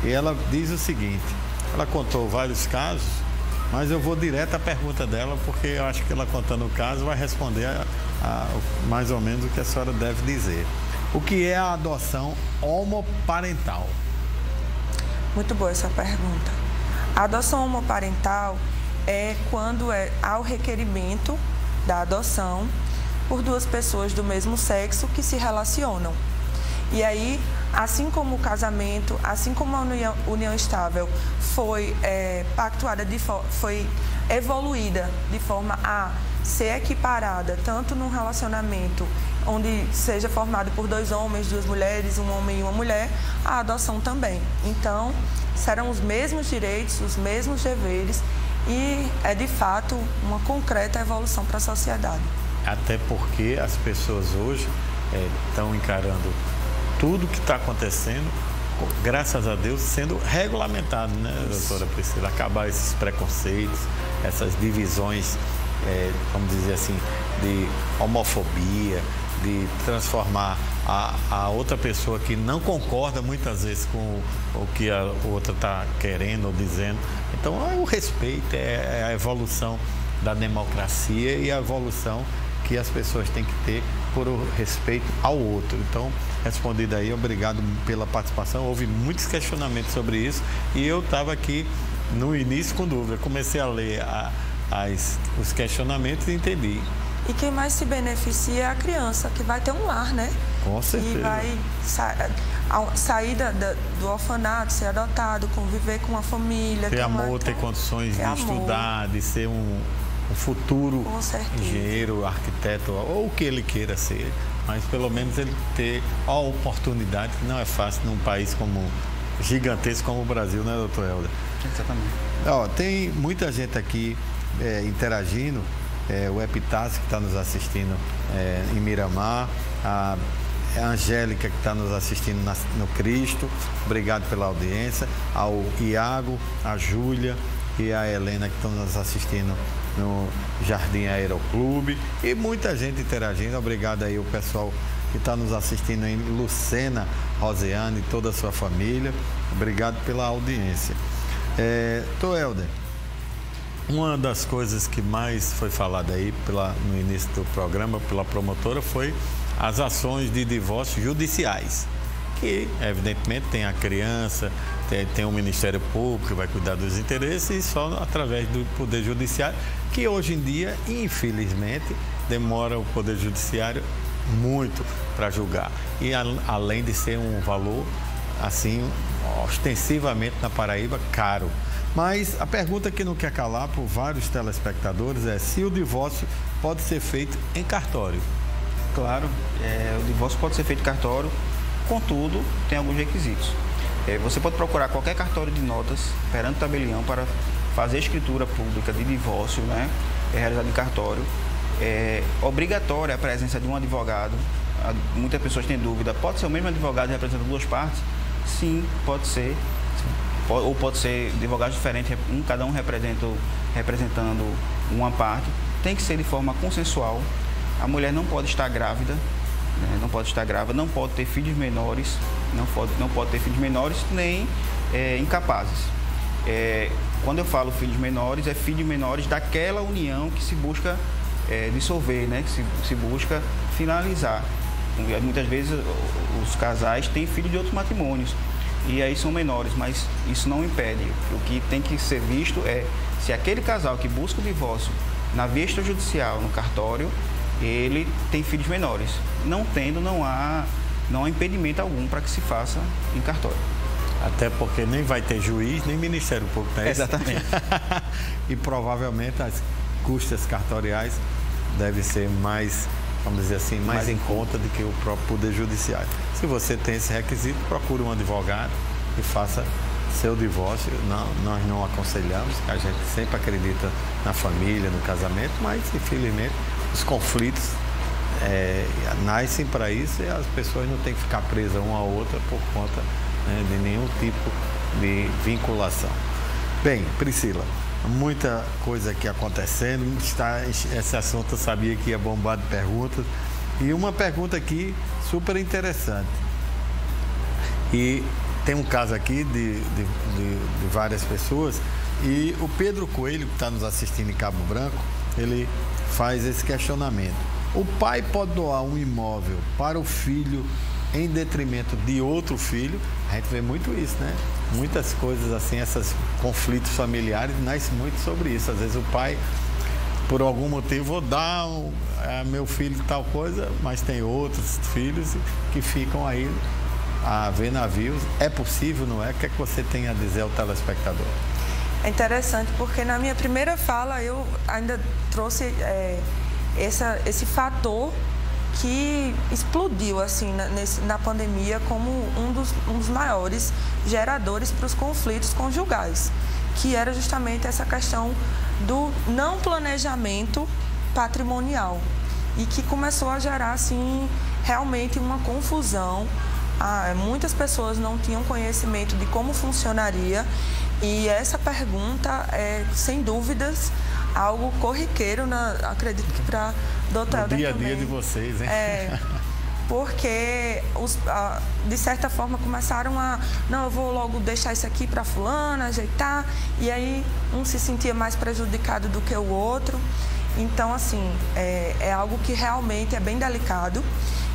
e ela diz o seguinte, ela contou vários casos, mas eu vou direto à pergunta dela, porque eu acho que ela contando o caso vai responder mais ou menos o que a senhora deve dizer. O que é a adoção homoparental?
Muito boa essa pergunta. A adoção homoparental é quando há o requerimento da adoção por duas pessoas do mesmo sexo que se relacionam. E aí, assim como o casamento, assim como a união estável foi pactuada, foi evoluída de forma a ser equiparada, tanto num relacionamento onde seja formado por dois homens, duas mulheres, um homem e uma mulher, a adoção também. Então, serão os mesmos direitos, os mesmos deveres e é, de fato, uma concreta evolução para a sociedade.
Até porque as pessoas hoje estão encarando tudo que está acontecendo, graças a Deus, sendo regulamentado, né, doutora Priscila? Acabar esses preconceitos, essas divisões, vamos dizer assim, de homofobia, de transformar a outra pessoa que não concorda muitas vezes com o que a outra está querendo ou dizendo. Então, o respeito é a evolução da democracia e a evolução que as pessoas têm que ter por respeito ao outro. Então, respondido aí, obrigado pela participação. Houve muitos questionamentos sobre isso e eu estava aqui no início com dúvida. Comecei a ler os questionamentos e entendi.
E quem mais se beneficia é a criança, que vai ter um lar, né?
Com certeza.
E vai sair do orfanato, ser adotado, conviver com uma família.
Ter amor, ter condições de estudar, de ser um futuro engenheiro, arquiteto, ou o que ele queira ser. Mas pelo menos ele ter a oportunidade, que não é fácil num país gigantesco como o Brasil, né, doutor Helder?
Exatamente.
Tem muita gente aqui interagindo. O Epitácio, que está nos assistindo em Miramar, a Angélica, que está nos assistindo no Cristo, obrigado pela audiência, ao Iago, a Júlia e a Helena, que estão nos assistindo no Jardim Aeroclube, e muita gente interagindo. Obrigado aí o pessoal que está nos assistindo em Lucena, Roseane e toda a sua família, obrigado pela audiência. Doutor Helder, uma das coisas que mais foi falada aí no início do programa pela promotora foi as ações de divórcio judiciais, que evidentemente tem a criança, tem o Ministério Público que vai cuidar dos interesses e só através do Poder Judiciário, que hoje em dia, infelizmente, demora o Poder Judiciário muito para julgar. E além de ser um valor, assim, ostensivamente na Paraíba, caro. Mas a pergunta que não quer calar por vários telespectadores é se o divórcio pode ser feito em cartório.
Claro, o divórcio pode ser feito em cartório, contudo, tem alguns requisitos. Você pode procurar qualquer cartório de notas perante o tabelião para fazer a escritura pública de divórcio, né, realizado em cartório. É obrigatória a presença de um advogado. Muitas pessoas têm dúvida, pode ser o mesmo advogado representando duas partes? Sim, pode ser. Ou pode ser advogados diferentes, cada um representando uma parte. Tem que ser de forma consensual. A mulher não pode estar grávida, né? Não pode estar grávida, não pode ter filhos menores, não pode ter filhos menores nem incapazes. Quando eu falo filhos menores, é filhos menores daquela união que se busca dissolver, né? Que se busca finalizar. Muitas vezes os casais têm filhos de outros matrimônios e aí são menores, mas isso não impede. O que tem que ser visto é se aquele casal que busca o divórcio na via extrajudicial, no cartório, ele tem filhos menores. Não tendo, não há impedimento algum para que se faça em cartório.
Até porque nem vai ter juiz, nem Ministério Público, né?
Exatamente.
E provavelmente as custas cartoriais devem ser mais, vamos dizer assim, mais em conta do que o próprio Poder Judiciário. Se você tem esse requisito, procure um advogado e faça seu divórcio. Nós não aconselhamos, a gente sempre acredita na família, no casamento, mas infelizmente os conflitos nascem para isso e as pessoas não têm que ficar presas uma a outra por conta de nenhum tipo de vinculação. Bem, Priscila, muita coisa aqui acontecendo, esse assunto eu sabia que ia bombar de perguntas, e uma pergunta aqui super interessante. E tem um caso aqui de várias pessoas, e o Pedro Coelho, que está nos assistindo em Cabo Branco, ele faz esse questionamento. O pai pode doar um imóvel para o filho em detrimento de outro filho? A gente vê muito isso, né? Muitas coisas assim, esses conflitos familiares nascem muito sobre isso. Às vezes o pai, por algum motivo, vou dar a meu filho tal coisa, mas tem outros filhos que ficam aí a ver navios. É possível, não é? O que é que você tem a dizer ao telespectador?
É interessante porque na minha primeira fala eu ainda trouxe esse fator que explodiu assim na pandemia como um dos maiores geradores para os conflitos conjugais, que era justamente essa questão do não planejamento patrimonial e que começou a gerar assim realmente uma confusão. Muitas pessoas não tinham conhecimento de como funcionaria e essa pergunta é, sem dúvidas, algo corriqueiro, acredito que para o doutor Helder
dia a dia de vocês, hein?
Porque, de certa forma, começaram não, eu vou logo deixar isso aqui para fulana, ajeitar, e aí um se sentia mais prejudicado do que o outro. Então, assim, é algo que realmente é bem delicado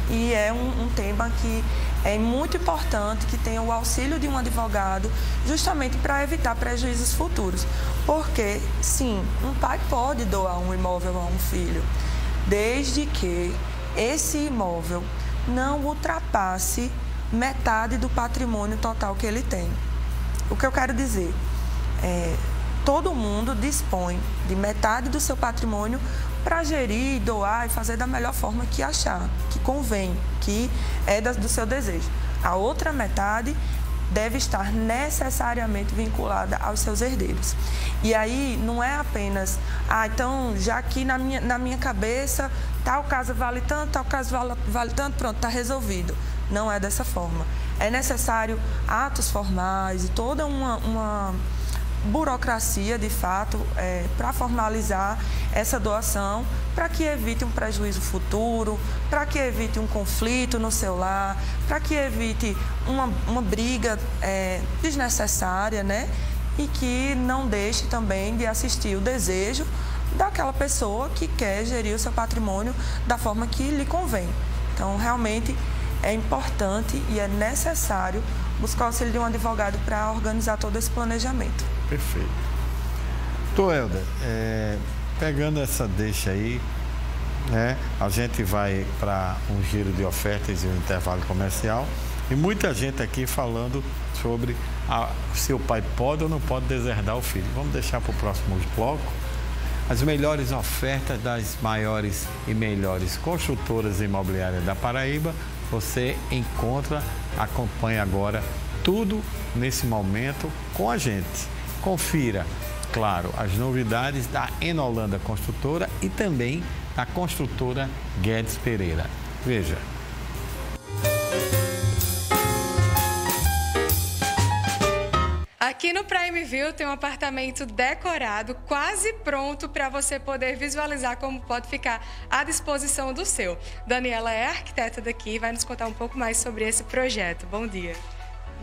e é um tema que é muito importante que tenha o auxílio de um advogado justamente para evitar prejuízos futuros. Porque, sim, um pai pode doar um imóvel a um filho, desde que esse imóvel não ultrapasse metade do patrimônio total que ele tem. O que eu quero dizer todo mundo dispõe de metade do seu patrimônio para gerir, doar e fazer da melhor forma que achar, que convém, que é do seu desejo. A outra metade deve estar necessariamente vinculada aos seus herdeiros. E aí não é apenas, então já aqui na minha cabeça, tal casa vale tanto, tal casa vale tanto, pronto, está resolvido. Não é dessa forma. É necessário atos formais e toda uma burocracia, de fato, para formalizar essa doação, para que evite um prejuízo futuro, para que evite um conflito no seu lar, para que evite uma briga desnecessária, né? E que não deixe também de assistir o desejo daquela pessoa que quer gerir o seu patrimônio da forma que lhe convém. Então, realmente, é importante e é necessário buscar o auxílio de um advogado para organizar todo esse planejamento.
Perfeito. Doutor Helder, pegando essa deixa aí, a gente vai para um giro de ofertas e um intervalo comercial e muita gente aqui falando sobre se o pai pode ou não pode deserdar o filho. Vamos deixar para o próximo bloco. As melhores ofertas das maiores e melhores construtoras imobiliárias da Paraíba, você acompanha agora tudo nesse momento com a gente. Confira, claro, as novidades da Enolanda Construtora e também da construtora Guedes Pereira. Veja.
Aqui no Prime View tem um apartamento decorado, quase pronto para você poder visualizar como pode ficar à disposição do seu. Daniela é arquiteta daqui e vai nos contar um pouco mais sobre esse projeto. Bom dia.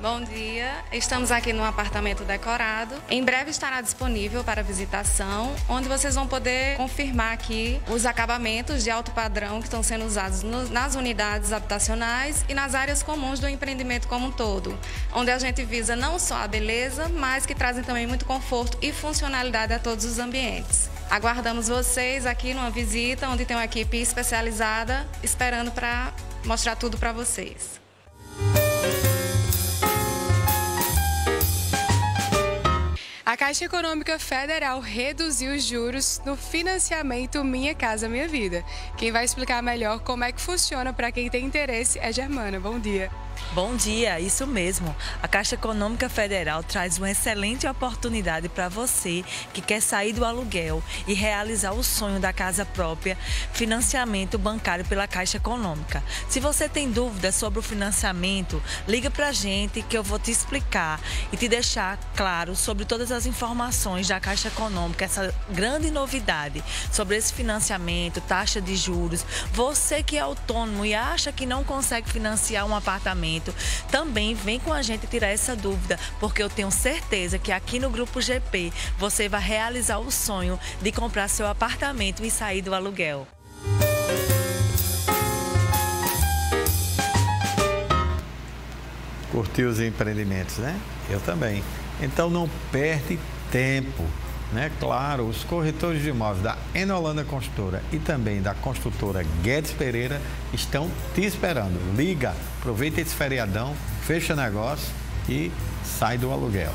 Bom dia, estamos aqui no apartamento decorado. Em breve estará disponível para visitação, onde vocês vão poder confirmar aqui os acabamentos de alto padrão que estão sendo usados nas unidades habitacionais e nas áreas comuns do empreendimento como um todo, onde a gente visa não só a beleza, mas que trazem também muito conforto e funcionalidade a todos os ambientes. Aguardamos vocês aqui numa visita, onde tem uma equipe especializada esperando para mostrar tudo para vocês.
A Caixa Econômica Federal reduziu os juros no financiamento Minha Casa Minha Vida. Quem vai explicar melhor como é que funciona para quem tem interesse é Germana. Bom dia.
Bom dia, isso mesmo. A Caixa Econômica Federal traz uma excelente oportunidade para você que quer sair do aluguel e realizar o sonho da casa própria, financiamento bancário pela Caixa Econômica. Se você tem dúvidas sobre o financiamento, liga para a gente que eu vou te explicar e te deixar claro sobre todas as informações da Caixa Econômica, essa grande novidade sobre esse financiamento, taxa de juros. Você que é autônomo e acha que não consegue financiar um apartamento, também vem com a gente tirar essa dúvida, porque eu tenho certeza que aqui no Grupo GP você vai realizar o sonho de comprar seu apartamento e sair do aluguel.
Curtiu os empreendimentos, né? Eu também. Então não perde tempo, né? Claro, os corretores de imóveis da Enolanda Construtora e também da construtora Guedes Pereira estão te esperando. Liga, aproveita esse feriadão, fecha negócio e sai do aluguel.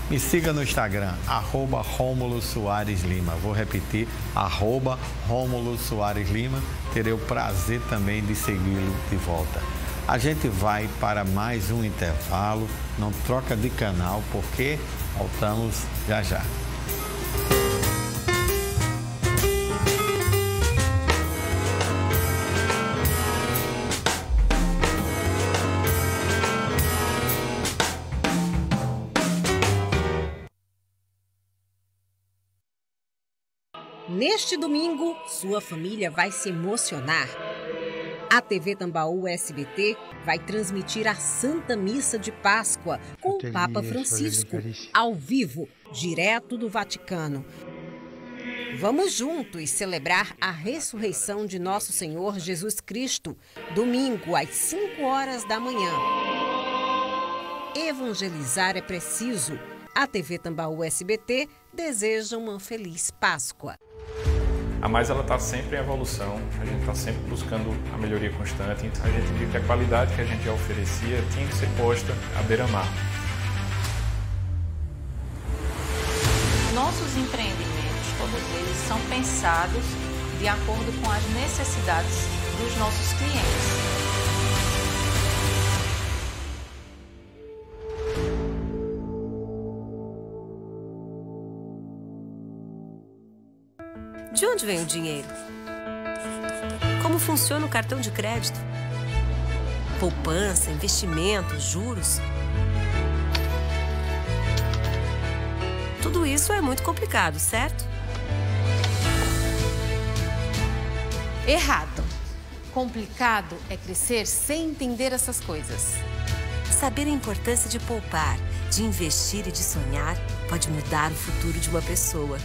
Me siga no Instagram, @RômuloSoaresLima. Vou repetir, @RômuloSoaresLima. Terei o prazer também de segui-lo de volta. A gente vai para mais um intervalo. Não troca de canal, porque voltamos já já.
Neste domingo, sua família vai se emocionar. A TV Tambaú SBT vai transmitir a Santa Missa de Páscoa com o Papa Francisco, ao vivo, direto do Vaticano. Vamos juntos celebrar a ressurreição de nosso Senhor Jesus Cristo, domingo às 5 horas da manhã. Evangelizar é preciso. A TV Tambaú SBT deseja uma feliz Páscoa.
A Mais ela está sempre em evolução, a gente está sempre buscando a melhoria constante, então a gente viu que a qualidade que a gente já oferecia tinha que ser posta à beira-mar.
Nossos empreendimentos, todos eles, são pensados de acordo com as necessidades dos nossos clientes.
De onde vem o dinheiro? Como funciona o cartão de crédito? Poupança, investimentos, juros? Tudo isso é muito complicado, certo?
Errado. Complicado é crescer sem entender essas coisas.
Saber a importância de poupar, de investir e de sonhar pode mudar o futuro de uma pessoa.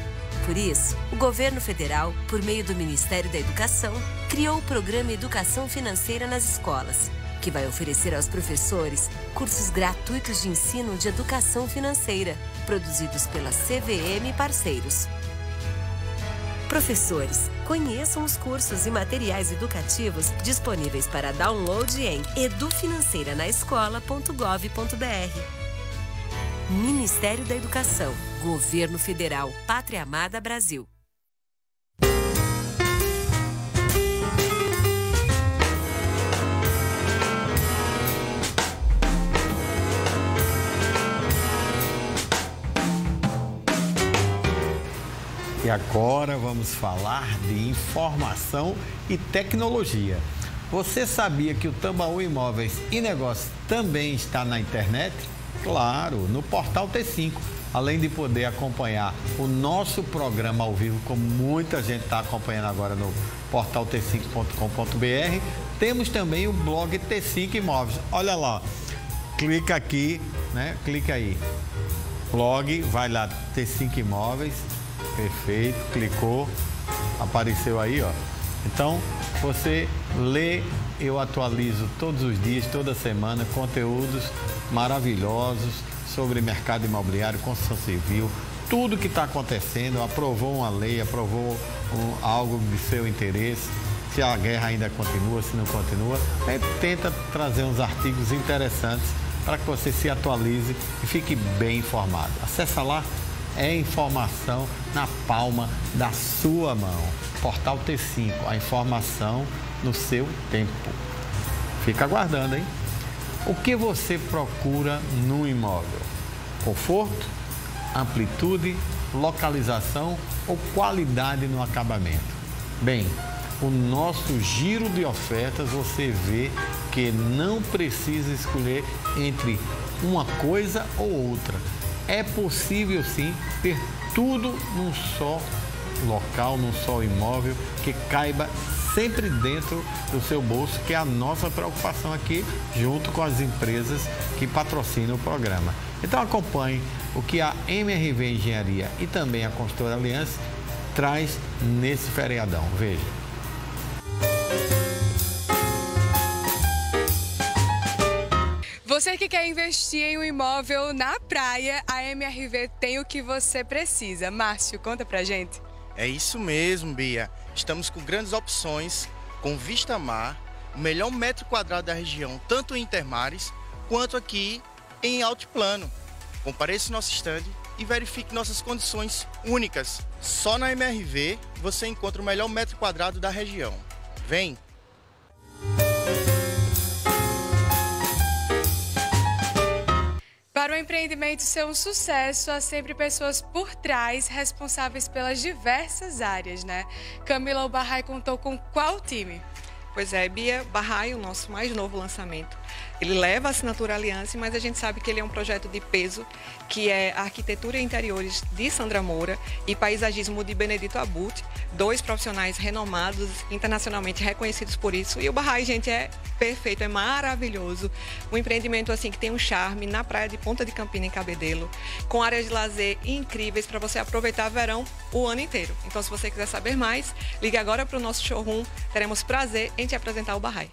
Por isso, o governo federal, por meio do Ministério da Educação, criou o programa Educação Financeira nas Escolas, que vai oferecer aos professores cursos gratuitos de ensino de educação financeira, produzidos pela CVM e parceiros. Professores, conheçam os cursos e materiais educativos disponíveis para download em edufinanceiranaescola.gov.br. Ministério da Educação, Governo Federal, Pátria Amada Brasil.
E agora vamos falar de informação e tecnologia. Você sabia que o Tambaú Imóveis e Negócios também está na internet? Claro, no portal T5. Além de poder acompanhar o nosso programa ao vivo, como muita gente está acompanhando agora no portal t5.com.br, temos também o blog T5 Imóveis. Olha lá, clica aqui, né? Clica aí. Blog, vai lá, T5 Imóveis. Perfeito, clicou, apareceu aí, ó. Então, você lê, eu atualizo todos os dias, toda semana, conteúdos maravilhosos sobre mercado imobiliário, construção civil, tudo que está acontecendo, aprovou uma lei, aprovou algo de seu interesse, se a guerra ainda continua, se não continua, tenta trazer uns artigos interessantes para que você se atualize e fique bem informado. Acesse lá, é informação na palma da sua mão. Portal T5, a informação no seu tempo. Fica aguardando, hein? O que você procura no imóvel? Conforto, amplitude, localização ou qualidade no acabamento? Bem, o nosso giro de ofertas você vê que não precisa escolher entre uma coisa ou outra. É possível sim ter tudo num só local, num só imóvel, que caiba sempre dentro do seu bolso, que é a nossa preocupação aqui, junto com as empresas que patrocinam o programa. Então acompanhe o que a MRV Engenharia e também a Construtora Aliança traz nesse feriadão. Veja.
Você que quer investir em um imóvel na praia, a MRV tem o que você precisa. Márcio, conta pra gente.
É isso mesmo, Bia. Estamos com grandes opções, com vista mar, o melhor metro quadrado da região, tanto em Intermares, quanto aqui em Altiplano. Compareça no nosso estande e verifique nossas condições únicas. Só na MRV você encontra o melhor metro quadrado da região. Vem!
Para o empreendimento ser um sucesso, há sempre pessoas por trás responsáveis pelas diversas áreas, né? Camila, o Barrai contou com qual time?
Pois é, Bia, Barrai, o nosso mais novo lançamento. Ele leva a assinatura Aliança, mas a gente sabe que ele é um projeto de peso, que é arquitetura e interiores de Sandra Moura e paisagismo de Benedito Abut, dois profissionais renomados, internacionalmente reconhecidos por isso. E o Barrai, gente, é perfeito, é maravilhoso. Um empreendimento assim que tem um charme na praia de Ponta de Campina, em Cabedelo, com áreas de lazer incríveis para você aproveitar verão o ano inteiro. Então, se você quiser saber mais, ligue agora para o nosso showroom. Teremos prazer em te apresentar o Barrai.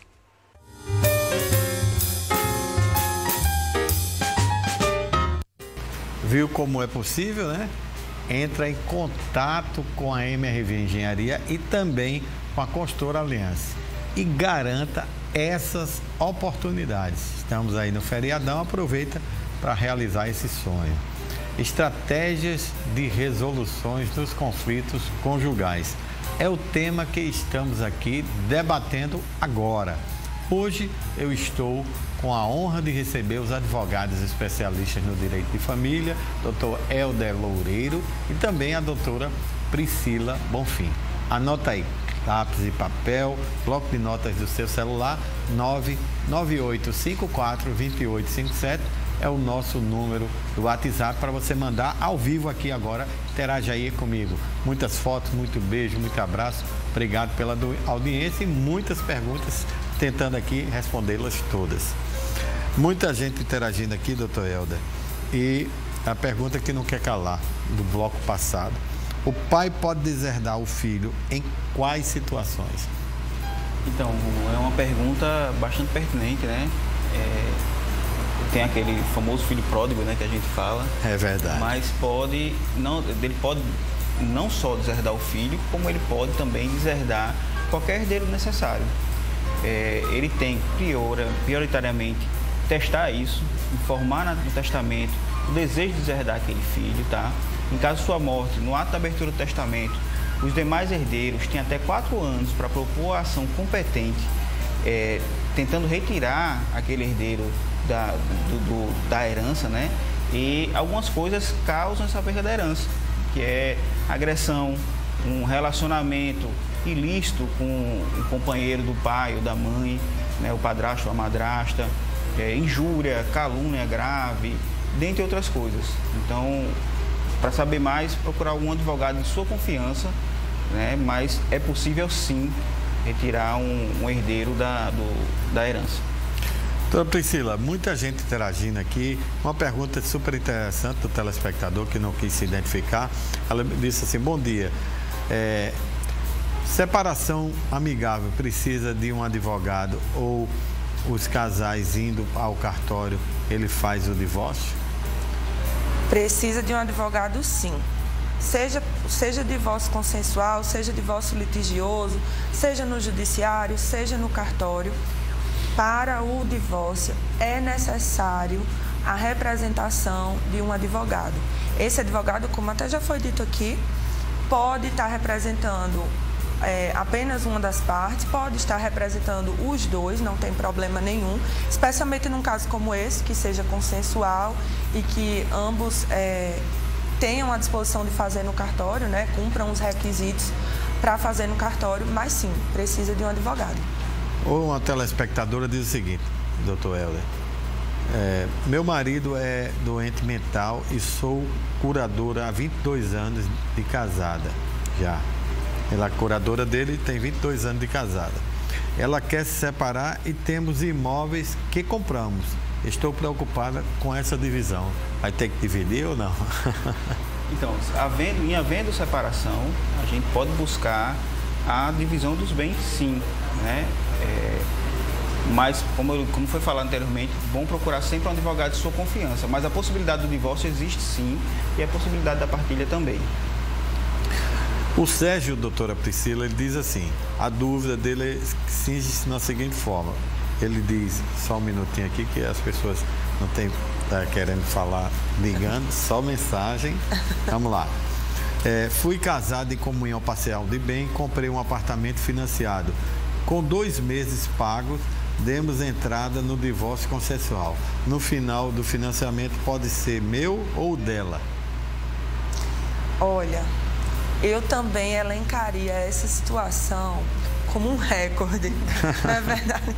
Viu como é possível, né? Entra em contato com a MRV Engenharia e também com a Construtora Aliança e garanta essas oportunidades. Estamos aí no feriadão, aproveita para realizar esse sonho. Estratégias de resoluções dos conflitos conjugais. É o tema que estamos aqui debatendo agora. Hoje eu estou com a honra de receber os advogados especialistas no direito de família, doutor Helder Loureiro e também a doutora Priscila Bonfim. Anota aí, lápis e papel, bloco de notas do seu celular, 998542857 é o nosso número do WhatsApp para você mandar ao vivo aqui agora. Interaja aí comigo. Muitas fotos, muito beijo, muito abraço. Obrigado pela audiência e muitas perguntas, tentando aqui respondê-las todas. Muita gente interagindo aqui, doutor Helder. E a pergunta que não quer calar, do bloco passado. O pai pode deserdar o filho em quais situações?
Então, é uma pergunta bastante pertinente, né? Tem aquele famoso filho pródigo, né, que a gente fala.
É verdade.
Mas ele pode não só deserdar o filho, como ele pode também deserdar qualquer herdeiro necessário. Ele tem prioritariamente testar isso, informar no testamento o desejo de deserdar aquele filho, tá? Em caso de sua morte, no ato da abertura do testamento, os demais herdeiros têm até 4 anos para propor a ação competente, tentando retirar aquele herdeiro da herança, né? E algumas coisas causam essa perda da herança, que é agressão, um relacionamento ilícito com o companheiro do pai ou da mãe, né? O padrasto ou a madrasta, injúria, calúnia grave, dentre outras coisas. Então, para saber mais, procurar algum advogado de sua confiança, né? Mas é possível sim retirar um herdeiro da herança.
Doutora Priscila, muita gente interagindo aqui. Uma pergunta super interessante do telespectador que não quis se identificar. Ela disse assim, bom dia. Separação amigável precisa de um advogado ou os casais indo ao cartório, ele faz o divórcio?
Precisa de um advogado, sim. Seja divórcio consensual, seja divórcio litigioso, seja no judiciário, seja no cartório. Para o divórcio é necessário a representação de um advogado. Esse advogado, como até já foi dito aqui, pode estar representando apenas uma das partes, pode estar representando os dois, não tem problema nenhum, especialmente num caso como esse, que seja consensual e que ambos tenham a disposição de fazer no cartório, né, cumpram os requisitos para fazer no cartório, mas sim, precisa de um advogado.
Ou uma telespectadora diz o seguinte, doutor Helder, meu marido é doente mental e sou curadora há 22 anos de casada já. Ela é curadora dele e tem 22 anos de casada. Ela quer se separar e temos imóveis que compramos. Estou preocupada com essa divisão. Vai ter que dividir ou não?
Então, em havendo separação, a gente pode buscar a divisão dos bens, sim, né? Mas, como foi falado anteriormente, bom procurar sempre um advogado de sua confiança. Mas a possibilidade do divórcio existe, sim, e a possibilidade da partilha também.
O Sérgio, doutora Priscila, ele diz assim, a dúvida dele cinge-se na seguinte forma. Ele diz, só um minutinho aqui, que as pessoas não estão querendo falar, ligando, só mensagem. Vamos lá. Fui casado em comunhão parcial de bem, comprei um apartamento financiado. Com 2 meses pagos, demos entrada no divórcio consensual. No final do financiamento pode ser meu ou dela?
Olha, eu também elencaria essa situação como um recorde, não é verdade?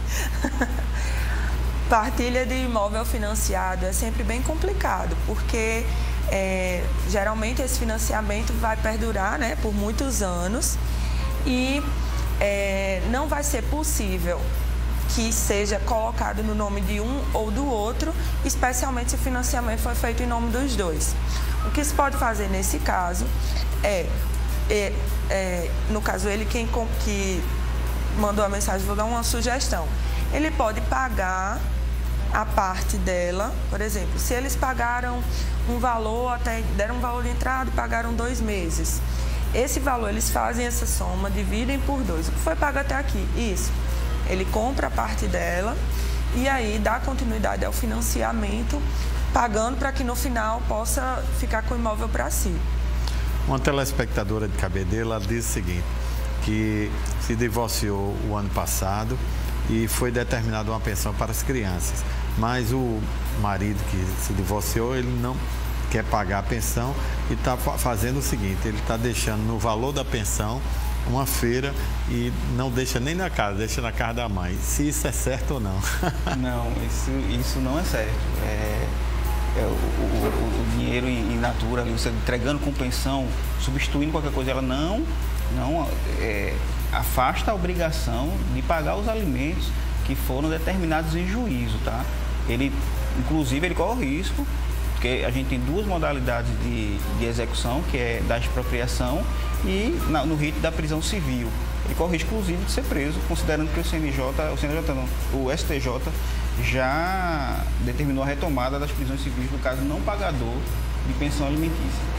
Partilha de imóvel financiado é sempre bem complicado, porque geralmente esse financiamento vai perdurar, né, por muitos anos e não vai ser possível que seja colocado no nome de um ou do outro, especialmente se o financiamento foi feito em nome dos dois. O que se pode fazer nesse caso no caso ele que mandou a mensagem, vou dar uma sugestão. Ele pode pagar a parte dela, por exemplo, se eles pagaram um valor, deram um valor de entrada e pagaram 2 meses. Esse valor, eles fazem essa soma, dividem por 2. O que foi pago até aqui? Isso. Ele compra a parte dela e aí dá continuidade ao financiamento, pagando para que no final possa ficar com o imóvel para si.
Uma telespectadora de Cabedelo, ela diz o seguinte, que se divorciou o ano passado e foi determinada uma pensão para as crianças. Mas o marido que se divorciou, ele não quer pagar a pensão e está fazendo o seguinte, ele está deixando no valor da pensão uma feira e não deixa nem na casa, deixa na casa da mãe. Se isso é certo ou não?
Não, isso não é certo. O dinheiro in natura, você entregando com pensão, substituindo qualquer coisa, ela não afasta a obrigação de pagar os alimentos que foram determinados em juízo, tá? Inclusive, ele corre o risco, porque a gente tem 2 modalidades de execução, que é da expropriação e no rito da prisão civil. Ele corre o risco, inclusive, de ser preso, considerando que o STJ já determinou a retomada das prisões civis no caso não pagador de pensão alimentícia.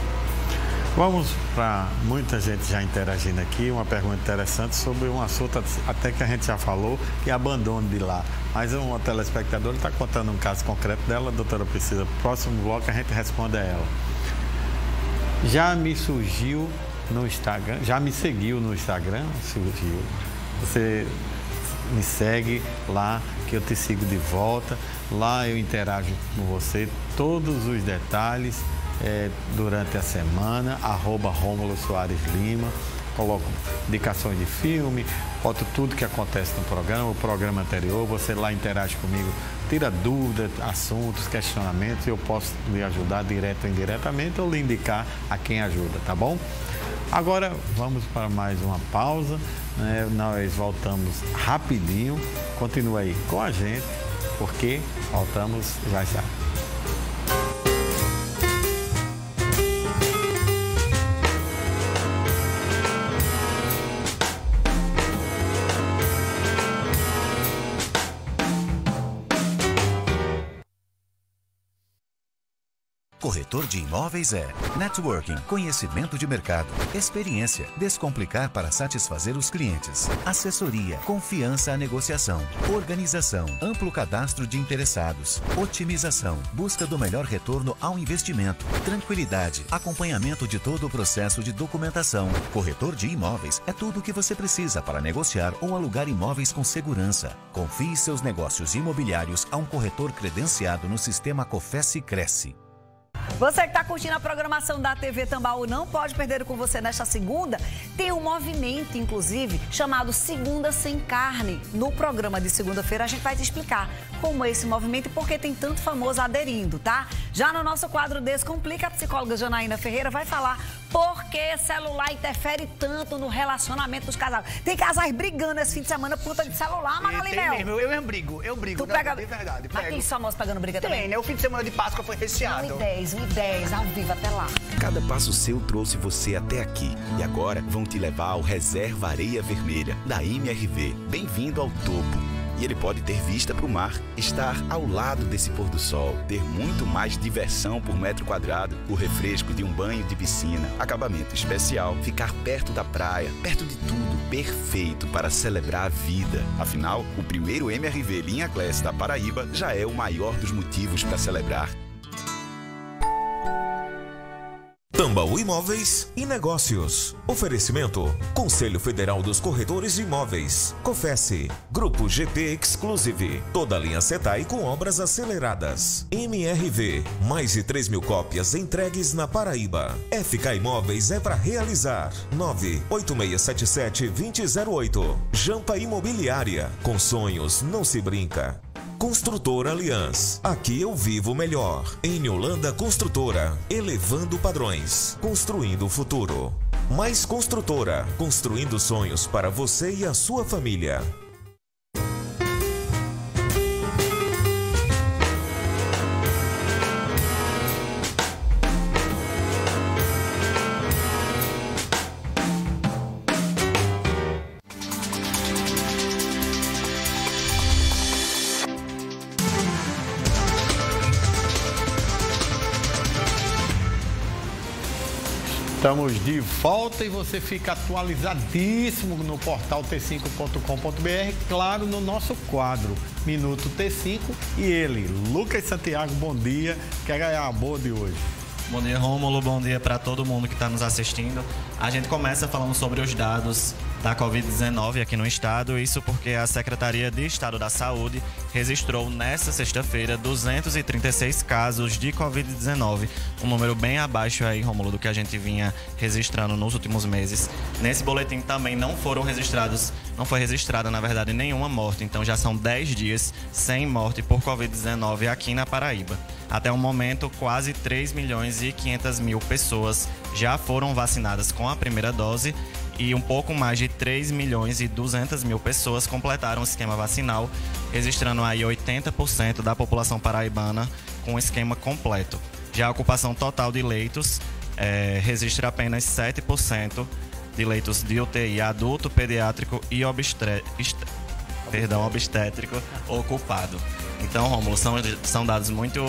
Vamos para muita gente já interagindo aqui, uma pergunta interessante sobre um assunto até que a gente já falou, que é abandono de lar. Mas uma telespectadora está contando um caso concreto dela, doutora Priscila. Próximo bloco a gente responde a ela. Já me surgiu no Instagram, já me seguiu no Instagram, surgiu. Você me segue lá, que eu te sigo de volta. Lá eu interajo com você, todos os detalhes. Durante a semana, @Rômulo Soares Lima, coloco indicações de filme, boto tudo que acontece no programa, o programa anterior, você lá interage comigo, tira dúvidas, assuntos, questionamentos, e eu posso lhe ajudar direto ou indiretamente ou lhe indicar a quem ajuda, tá bom? Agora vamos para mais uma pausa, nós voltamos rapidinho, continua aí com a gente, porque voltamos já já.
Corretor de imóveis é networking, conhecimento de mercado, experiência, descomplicar para satisfazer os clientes, assessoria, confiança à negociação, organização, amplo cadastro de interessados, otimização, busca do melhor retorno ao investimento, tranquilidade, acompanhamento de todo o processo de documentação. Corretor de imóveis é tudo o que você precisa para negociar ou alugar imóveis com segurança. Confie seus negócios imobiliários a um corretor credenciado no sistema Cofesse Cresce.
Você que está curtindo a programação da TV Tambaú, não pode perder com você nesta segunda. Tem um movimento, inclusive, chamado Segunda Sem Carne. No programa de segunda-feira, a gente vai te explicar como é esse movimento e por que tem tanto famoso aderindo, tá? Já no nosso quadro Descomplica, a psicóloga Janaína Ferreira vai falar por que celular interfere tanto no relacionamento dos casais. Tem casais brigando esse fim de semana por conta de celular, Magali
Tem mesmo, eu brigo.
Tu pega... De verdade. Mas tem famosos pegando briga também?
Tem, né? O fim de semana de Páscoa foi recheado.
1h10, ao vivo, até lá.
Cada passo seu trouxe você até aqui. E agora vão te levar ao Reserva Areia Vermelha, da MRV. Bem-vindo ao topo. E ele pode ter vista para o mar, estar ao lado desse pôr do sol, ter muito mais diversão por metro quadrado, o refresco de um banho de piscina, acabamento especial, ficar perto da praia, perto de tudo, perfeito para celebrar a vida. Afinal, o primeiro MRV Linha Class da Paraíba já é o maior dos motivos para celebrar.
Tambaú Imóveis e Negócios. Oferecimento: Conselho Federal dos Corretores de Imóveis, Cofesse, Grupo GP Exclusive, toda a linha Setai com obras aceleradas. MRV, mais de 3.000 cópias entregues na Paraíba. FK Imóveis é para realizar. 98677-2008. Jampa Imobiliária, com sonhos não se brinca. Construtora Aliança, aqui eu vivo melhor. Em Holanda Construtora, elevando padrões, construindo o futuro. Mais Construtora, construindo sonhos para você e a sua família.
Estamos de volta e você fica atualizadíssimo no portal t5.com.br, claro, no nosso quadro Minuto T5. E ele, Lucas Santiago, bom dia, quer ganhar a boa de hoje.
Bom dia, Rômulo, bom dia para todo mundo que está nos assistindo. A gente começa falando sobre os dados da Covid-19 aqui no estado, isso porque a Secretaria de Estado da Saúde registrou nesta sexta-feira 236 casos de Covid-19, um número bem abaixo aí, Rômulo, do que a gente vinha registrando nos últimos meses. Nesse boletim também não foi registrada, na verdade, nenhuma morte, então já são 10 dias sem morte por Covid-19 aqui na Paraíba. Até o momento, quase 3.500.000 pessoas já foram vacinadas com a primeira dose e um pouco mais de 3.200.000 pessoas completaram o esquema vacinal, registrando aí 80% da população paraibana com o esquema completo. Já a ocupação total de leitos registra apenas 7% de leitos de UTI adulto, pediátrico e obstétrico ocupado. Então, Rômulo, são dados muito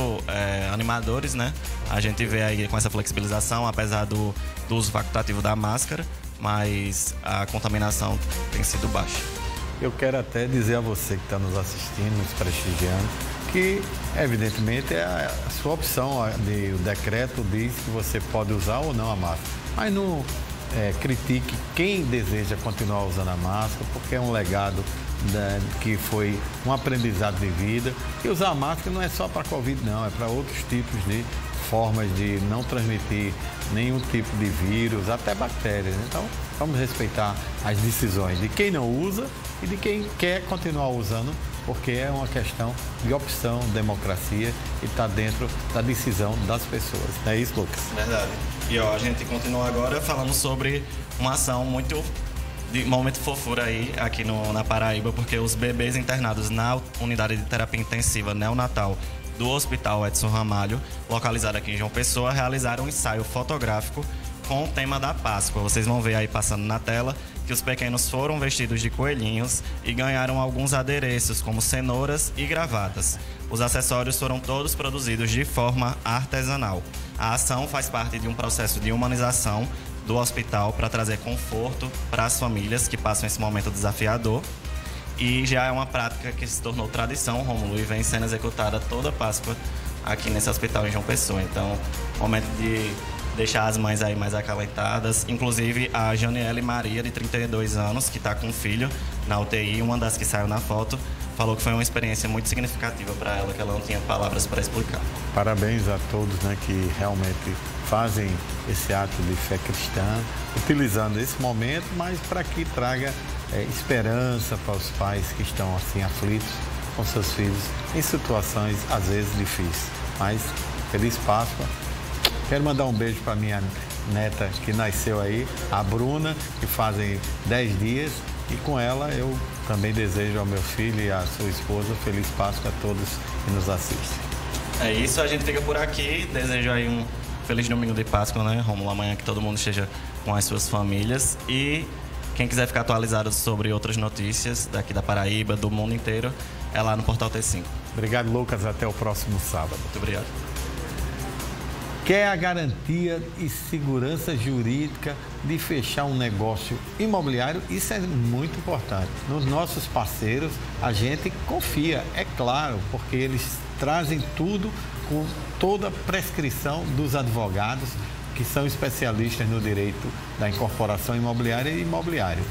animadores, né? A gente vê aí com essa flexibilização, apesar do uso facultativo da máscara, mas a contaminação tem sido baixa.
Eu quero até dizer a você que está nos assistindo, nos prestigiando, que evidentemente é a sua opção. O decreto diz que você pode usar ou não a máscara, mas não critique quem deseja continuar usando a máscara, porque é um legado que foi um aprendizado de vida. E usar a máscara não é só para Covid, não, é para outros tipos de formas de não transmitir nenhum tipo de vírus, até bactérias. Então, vamos respeitar as decisões de quem não usa e de quem quer continuar usando, porque é uma questão de opção, democracia, e está dentro da decisão das pessoas. Não é isso, Lucas?
Verdade. E a gente continua agora falando sobre uma ação muito de momento fofura aí, aqui na Paraíba, porque os bebês internados na unidade de terapia intensiva neonatal do Hospital Edson Ramalho, localizado aqui em João Pessoa, realizaram um ensaio fotográfico com o tema da Páscoa. Vocês vão ver aí passando na tela que os pequenos foram vestidos de coelhinhos e ganharam alguns adereços, como cenouras e gravatas. Os acessórios foram todos produzidos de forma artesanal. A ação faz parte de um processo de humanização do hospital para trazer conforto para as famílias que passam esse momento desafiador. E já é uma prática que se tornou tradição, Rômulo, e vem sendo executada toda Páscoa aqui nesse hospital em João Pessoa. Então, momento de deixar as mães aí mais acalentadas. Inclusive, a Janiele Maria, de 32 anos, que está com um filho na UTI, uma das que saiu na foto, falou que foi uma experiência muito significativa para ela, que ela não tinha palavras para explicar.
Parabéns a todos, né, que realmente fazem esse ato de fé cristã, utilizando esse momento, mas para que traga esperança para os pais que estão assim aflitos com seus filhos em situações às vezes difíceis. Mas feliz Páscoa. Quero mandar um beijo para minha neta que nasceu aí, a Bruna, que fazem 10 dias. E com ela eu também desejo ao meu filho e à sua esposa feliz Páscoa a todos que nos assistem.
É isso, a gente fica por aqui. Desejo aí um feliz domingo de Páscoa, né, Rômulo? Amanhã que todo mundo esteja com as suas famílias. E quem quiser ficar atualizado sobre outras notícias daqui da Paraíba, do mundo inteiro, é lá no Portal T5.
Obrigado, Lucas. Até o próximo sábado.
Muito obrigado.
Quer a garantia e segurança jurídica de fechar um negócio imobiliário? Isso é muito importante. Nos nossos parceiros, a gente confia, é claro, porque eles trazem tudo com toda a prescrição dos advogados que são especialistas no direito da incorporação imobiliária e imobiliário.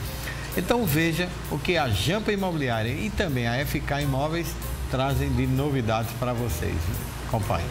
Então veja o que a Jampa Imobiliária e também a FK Imóveis trazem de novidades para vocês. Acompanhe.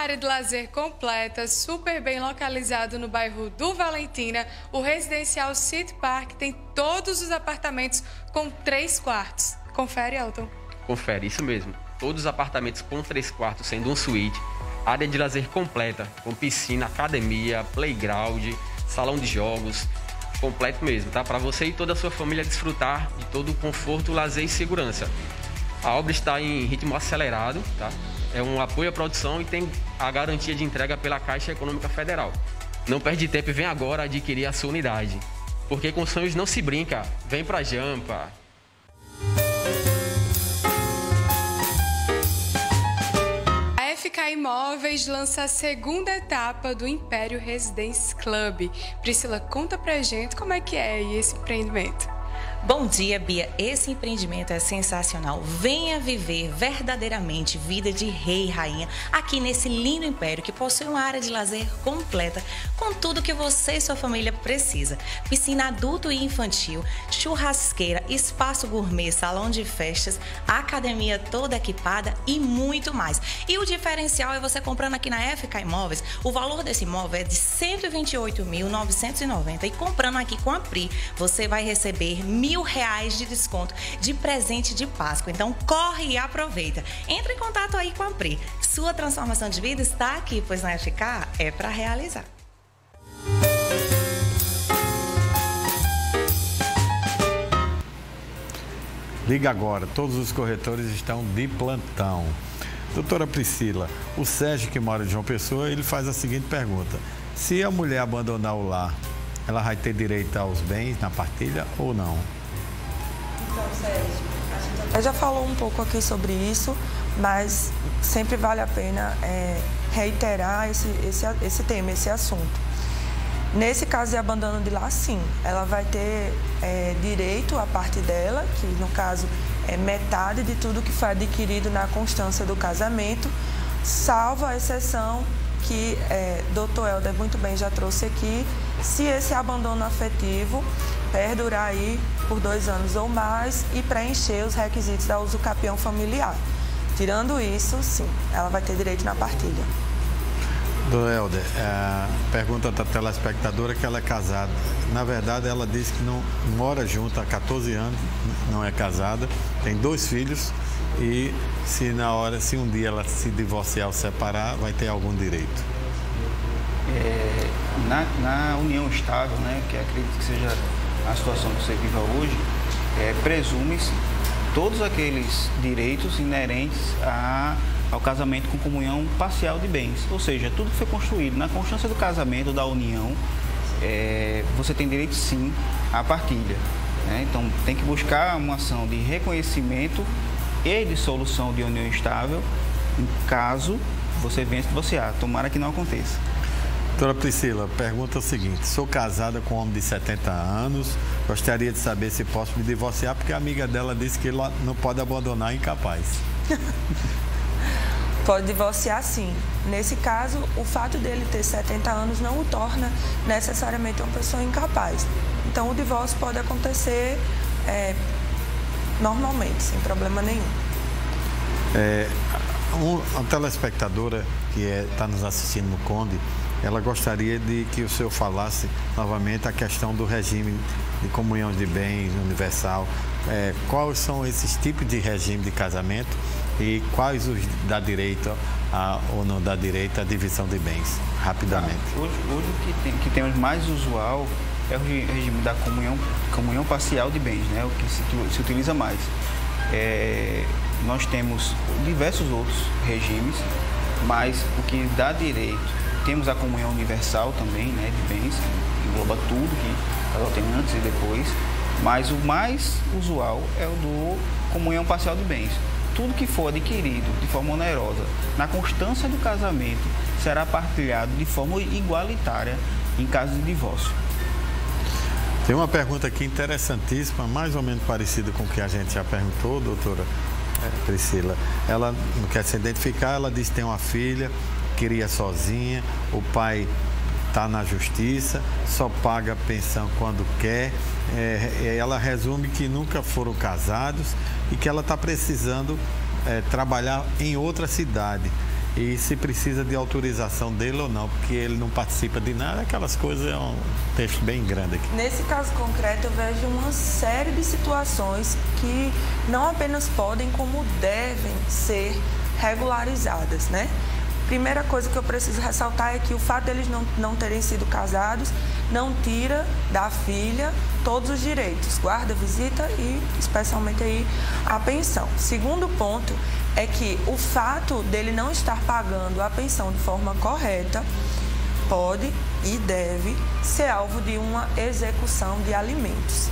Área de lazer completa, super bem localizado no bairro do Valentina, o residencial City Park tem todos os apartamentos com 3 quartos. Confere, Elton.
Confere, isso mesmo. Todos os apartamentos com 3 quartos, sendo um suíte, área de lazer completa, com piscina, academia, playground, salão de jogos, completo mesmo, tá? Para você e toda a sua família desfrutar de todo o conforto, lazer e segurança. A obra está em ritmo acelerado, tá? É um apoio à produção e tem a garantia de entrega pela Caixa Econômica Federal. Não perde tempo e vem agora adquirir a sua unidade. Porque com sonhos não se brinca. Vem pra Jampa.
A FK Imóveis lança a segunda etapa do Império Residence Club. Priscila, conta pra gente como é que é esse empreendimento.
Bom dia, Bia. Esse empreendimento é sensacional. Venha viver verdadeiramente vida de rei e rainha aqui nesse lindo império que possui uma área de lazer completa com tudo que você e sua família precisa. Piscina adulto e infantil, churrasqueira, espaço gourmet, salão de festas, academia toda equipada e muito mais. E o diferencial é você comprando aqui na FK Imóveis, o valor desse imóvel é de R$ 128.990 e comprando aqui com a Pri, você vai receber R$ 1.000 de desconto de presente de Páscoa. Então corre e aproveita. Entre em contato aí com a Pri. Sua transformação de vida está aqui, pois na FK é para realizar.
Liga agora, todos os corretores estão de plantão. Doutora Priscila, o Sérgio que mora em João Pessoa, ele faz a seguinte pergunta: se a mulher abandonar o lar, ela vai ter direito aos bens na partilha ou não?
Então, Sérgio, a gente já falou um pouco aqui sobre isso, mas sempre vale a pena reiterar esse tema, esse assunto. Nesse caso de abandono de lar, sim, ela vai ter direito à parte dela, que no caso é metade de tudo que foi adquirido na constância do casamento, salvo a exceção que Dr. Helder muito bem já trouxe aqui, se esse abandono afetivo perdurar aí por 2 anos ou mais e preencher os requisitos da usucapião familiar. Tirando isso, sim, ela vai ter direito na partilha.
Dr. Helder, pergunta da telespectadora que ela é casada. Na verdade, ela disse que não mora junto há 14 anos, não é casada, tem 2 filhos e se um dia ela se divorciar ou separar, vai ter algum direito?
Na união estável, né, que acredito que seja a situação que você vive hoje, presume-se todos aqueles direitos inerentes ao casamento com comunhão parcial de bens. Ou seja, tudo que foi construído na constância do casamento, da união, você tem direito sim à partilha. Né? Então tem que buscar uma ação de reconhecimento e dissolução de união estável, em caso você venha se divorciar. Tomara que não aconteça.
Doutora Priscila, pergunta o seguinte: sou casada com um homem de 70 anos, gostaria de saber se posso me divorciar, porque a amiga dela disse que ele não pode abandonar incapaz.
Pode divorciar sim. Nesse caso, o fato dele ter 70 anos não o torna necessariamente uma pessoa incapaz. Então, o divórcio pode acontecer normalmente, sem problema nenhum.
Uma telespectadora que está nos assistindo no Conde, ela gostaria de que o senhor falasse novamente a questão do regime de comunhão de bens universal. Quais são esses tipos de regime de casamento e quais os dá direito ou não dá direito à divisão de bens, rapidamente?
Hoje o que temos mais usual é o regime da comunhão parcial de bens, né? O que se utiliza mais. Nós temos diversos outros regimes, mas o que dá direito, temos a comunhão universal também, né, de bens, que engloba tudo que ela tem antes e depois, mas o mais usual é o do comunhão parcial de bens. Tudo que for adquirido de forma onerosa na constância do casamento será partilhado de forma igualitária em caso de divórcio.
Tem uma pergunta aqui interessantíssima, mais ou menos parecida com o que a gente já perguntou, doutora Priscila. Ela não quer se identificar, ela diz que tem uma filha, cria sozinha, o pai está na justiça, só paga pensão quando quer. Ela resume que nunca foram casados e que ela está precisando trabalhar em outra cidade. E se precisa de autorização dele ou não, porque ele não participa de nada, aquelas coisas, é um texto bem grande aqui.
Nesse caso concreto, eu vejo uma série de situações que não apenas podem, como devem ser regularizadas, né? Primeira coisa que eu preciso ressaltar é que o fato deles não terem sido casados não tira da filha todos os direitos, guarda, visita e especialmente aí a pensão. Segundo ponto é que o fato dele não estar pagando a pensão de forma correta pode e deve ser alvo de uma execução de alimentos.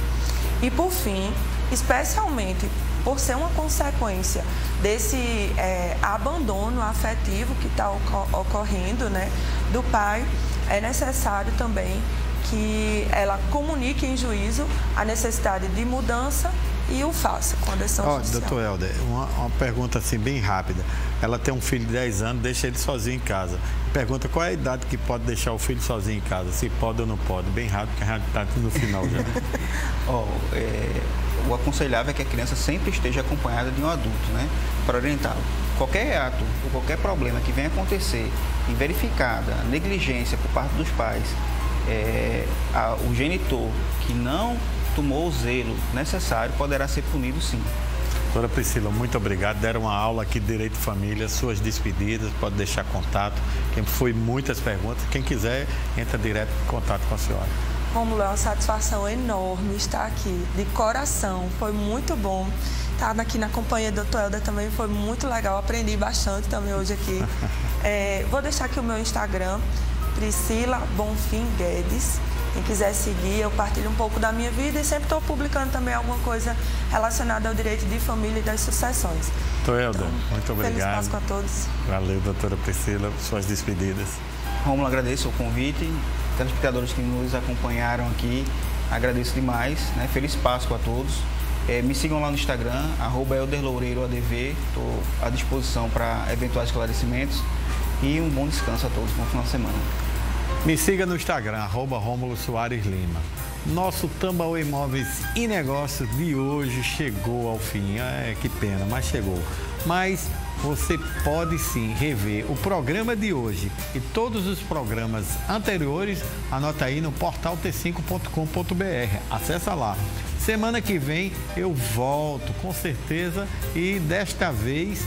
E por fim, especialmente por ser uma consequência desse abandono afetivo que está ocorrendo, né, do pai, é necessário também que ela comunique em juízo a necessidade de mudança e o faça com a decisão judicial.
Doutor Helder, uma pergunta assim bem rápida. Ela tem um filho de 10 anos, deixa ele sozinho em casa. Pergunta qual é a idade que pode deixar o filho sozinho em casa, se pode ou não pode. Bem rápido, porque a gente está no final já.
O aconselhável é que a criança sempre esteja acompanhada de um adulto, né, para orientá-lo. Qualquer ato ou qualquer problema que venha acontecer e verificada a negligência por parte dos pais, o genitor que não tomou o zelo necessário poderá ser punido sim.
Doutora Priscila, muito obrigado. Deram uma aula aqui de Direito de Família, suas despedidas, pode deixar contato. Foi muitas perguntas. Quem quiser, entra direto em contato com a senhora.
Rômulo, é uma satisfação enorme estar aqui, de coração. Foi muito bom. Estar aqui na companhia do Dr. Helder também foi muito legal. Aprendi bastante também hoje aqui. Vou deixar aqui o meu Instagram, Priscila Bonfim Guedes. Quem quiser seguir, eu partilho um pouco da minha vida e sempre estou publicando também alguma coisa relacionada ao direito de família e das sucessões.
Doutor Helder, muito obrigado.
Feliz Páscoa a todos.
Valeu, doutora Priscila, suas despedidas.
Rômulo, agradeço o convite. Telespectadores que nos acompanharam aqui, agradeço demais, né? Feliz Páscoa a todos. Me sigam lá no Instagram, @elderloureiroadv, estou à disposição para eventuais esclarecimentos e um bom descanso a todos, bom final de semana.
Me siga no Instagram, @Rômulo Soares Lima. Nosso Tambaú Imóveis e Negócios de hoje chegou ao fim. Que pena, mas chegou. Mas você pode sim rever o programa de hoje e todos os programas anteriores. Anota aí no portal t5.com.br. Acessa lá. Semana que vem eu volto, com certeza, e desta vez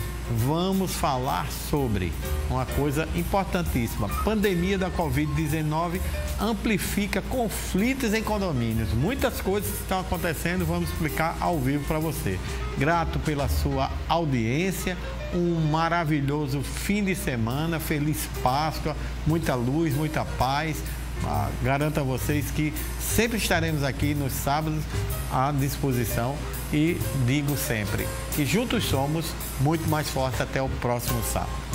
vamos falar sobre uma coisa importantíssima. A pandemia da Covid-19 amplifica conflitos em condomínios. Muitas coisas estão acontecendo, vamos explicar ao vivo para você. Grato pela sua audiência, um maravilhoso fim de semana, feliz Páscoa, muita luz, muita paz. Garanto a vocês que sempre estaremos aqui nos sábados à disposição e digo sempre que juntos somos muito mais fortes. Até o próximo sábado.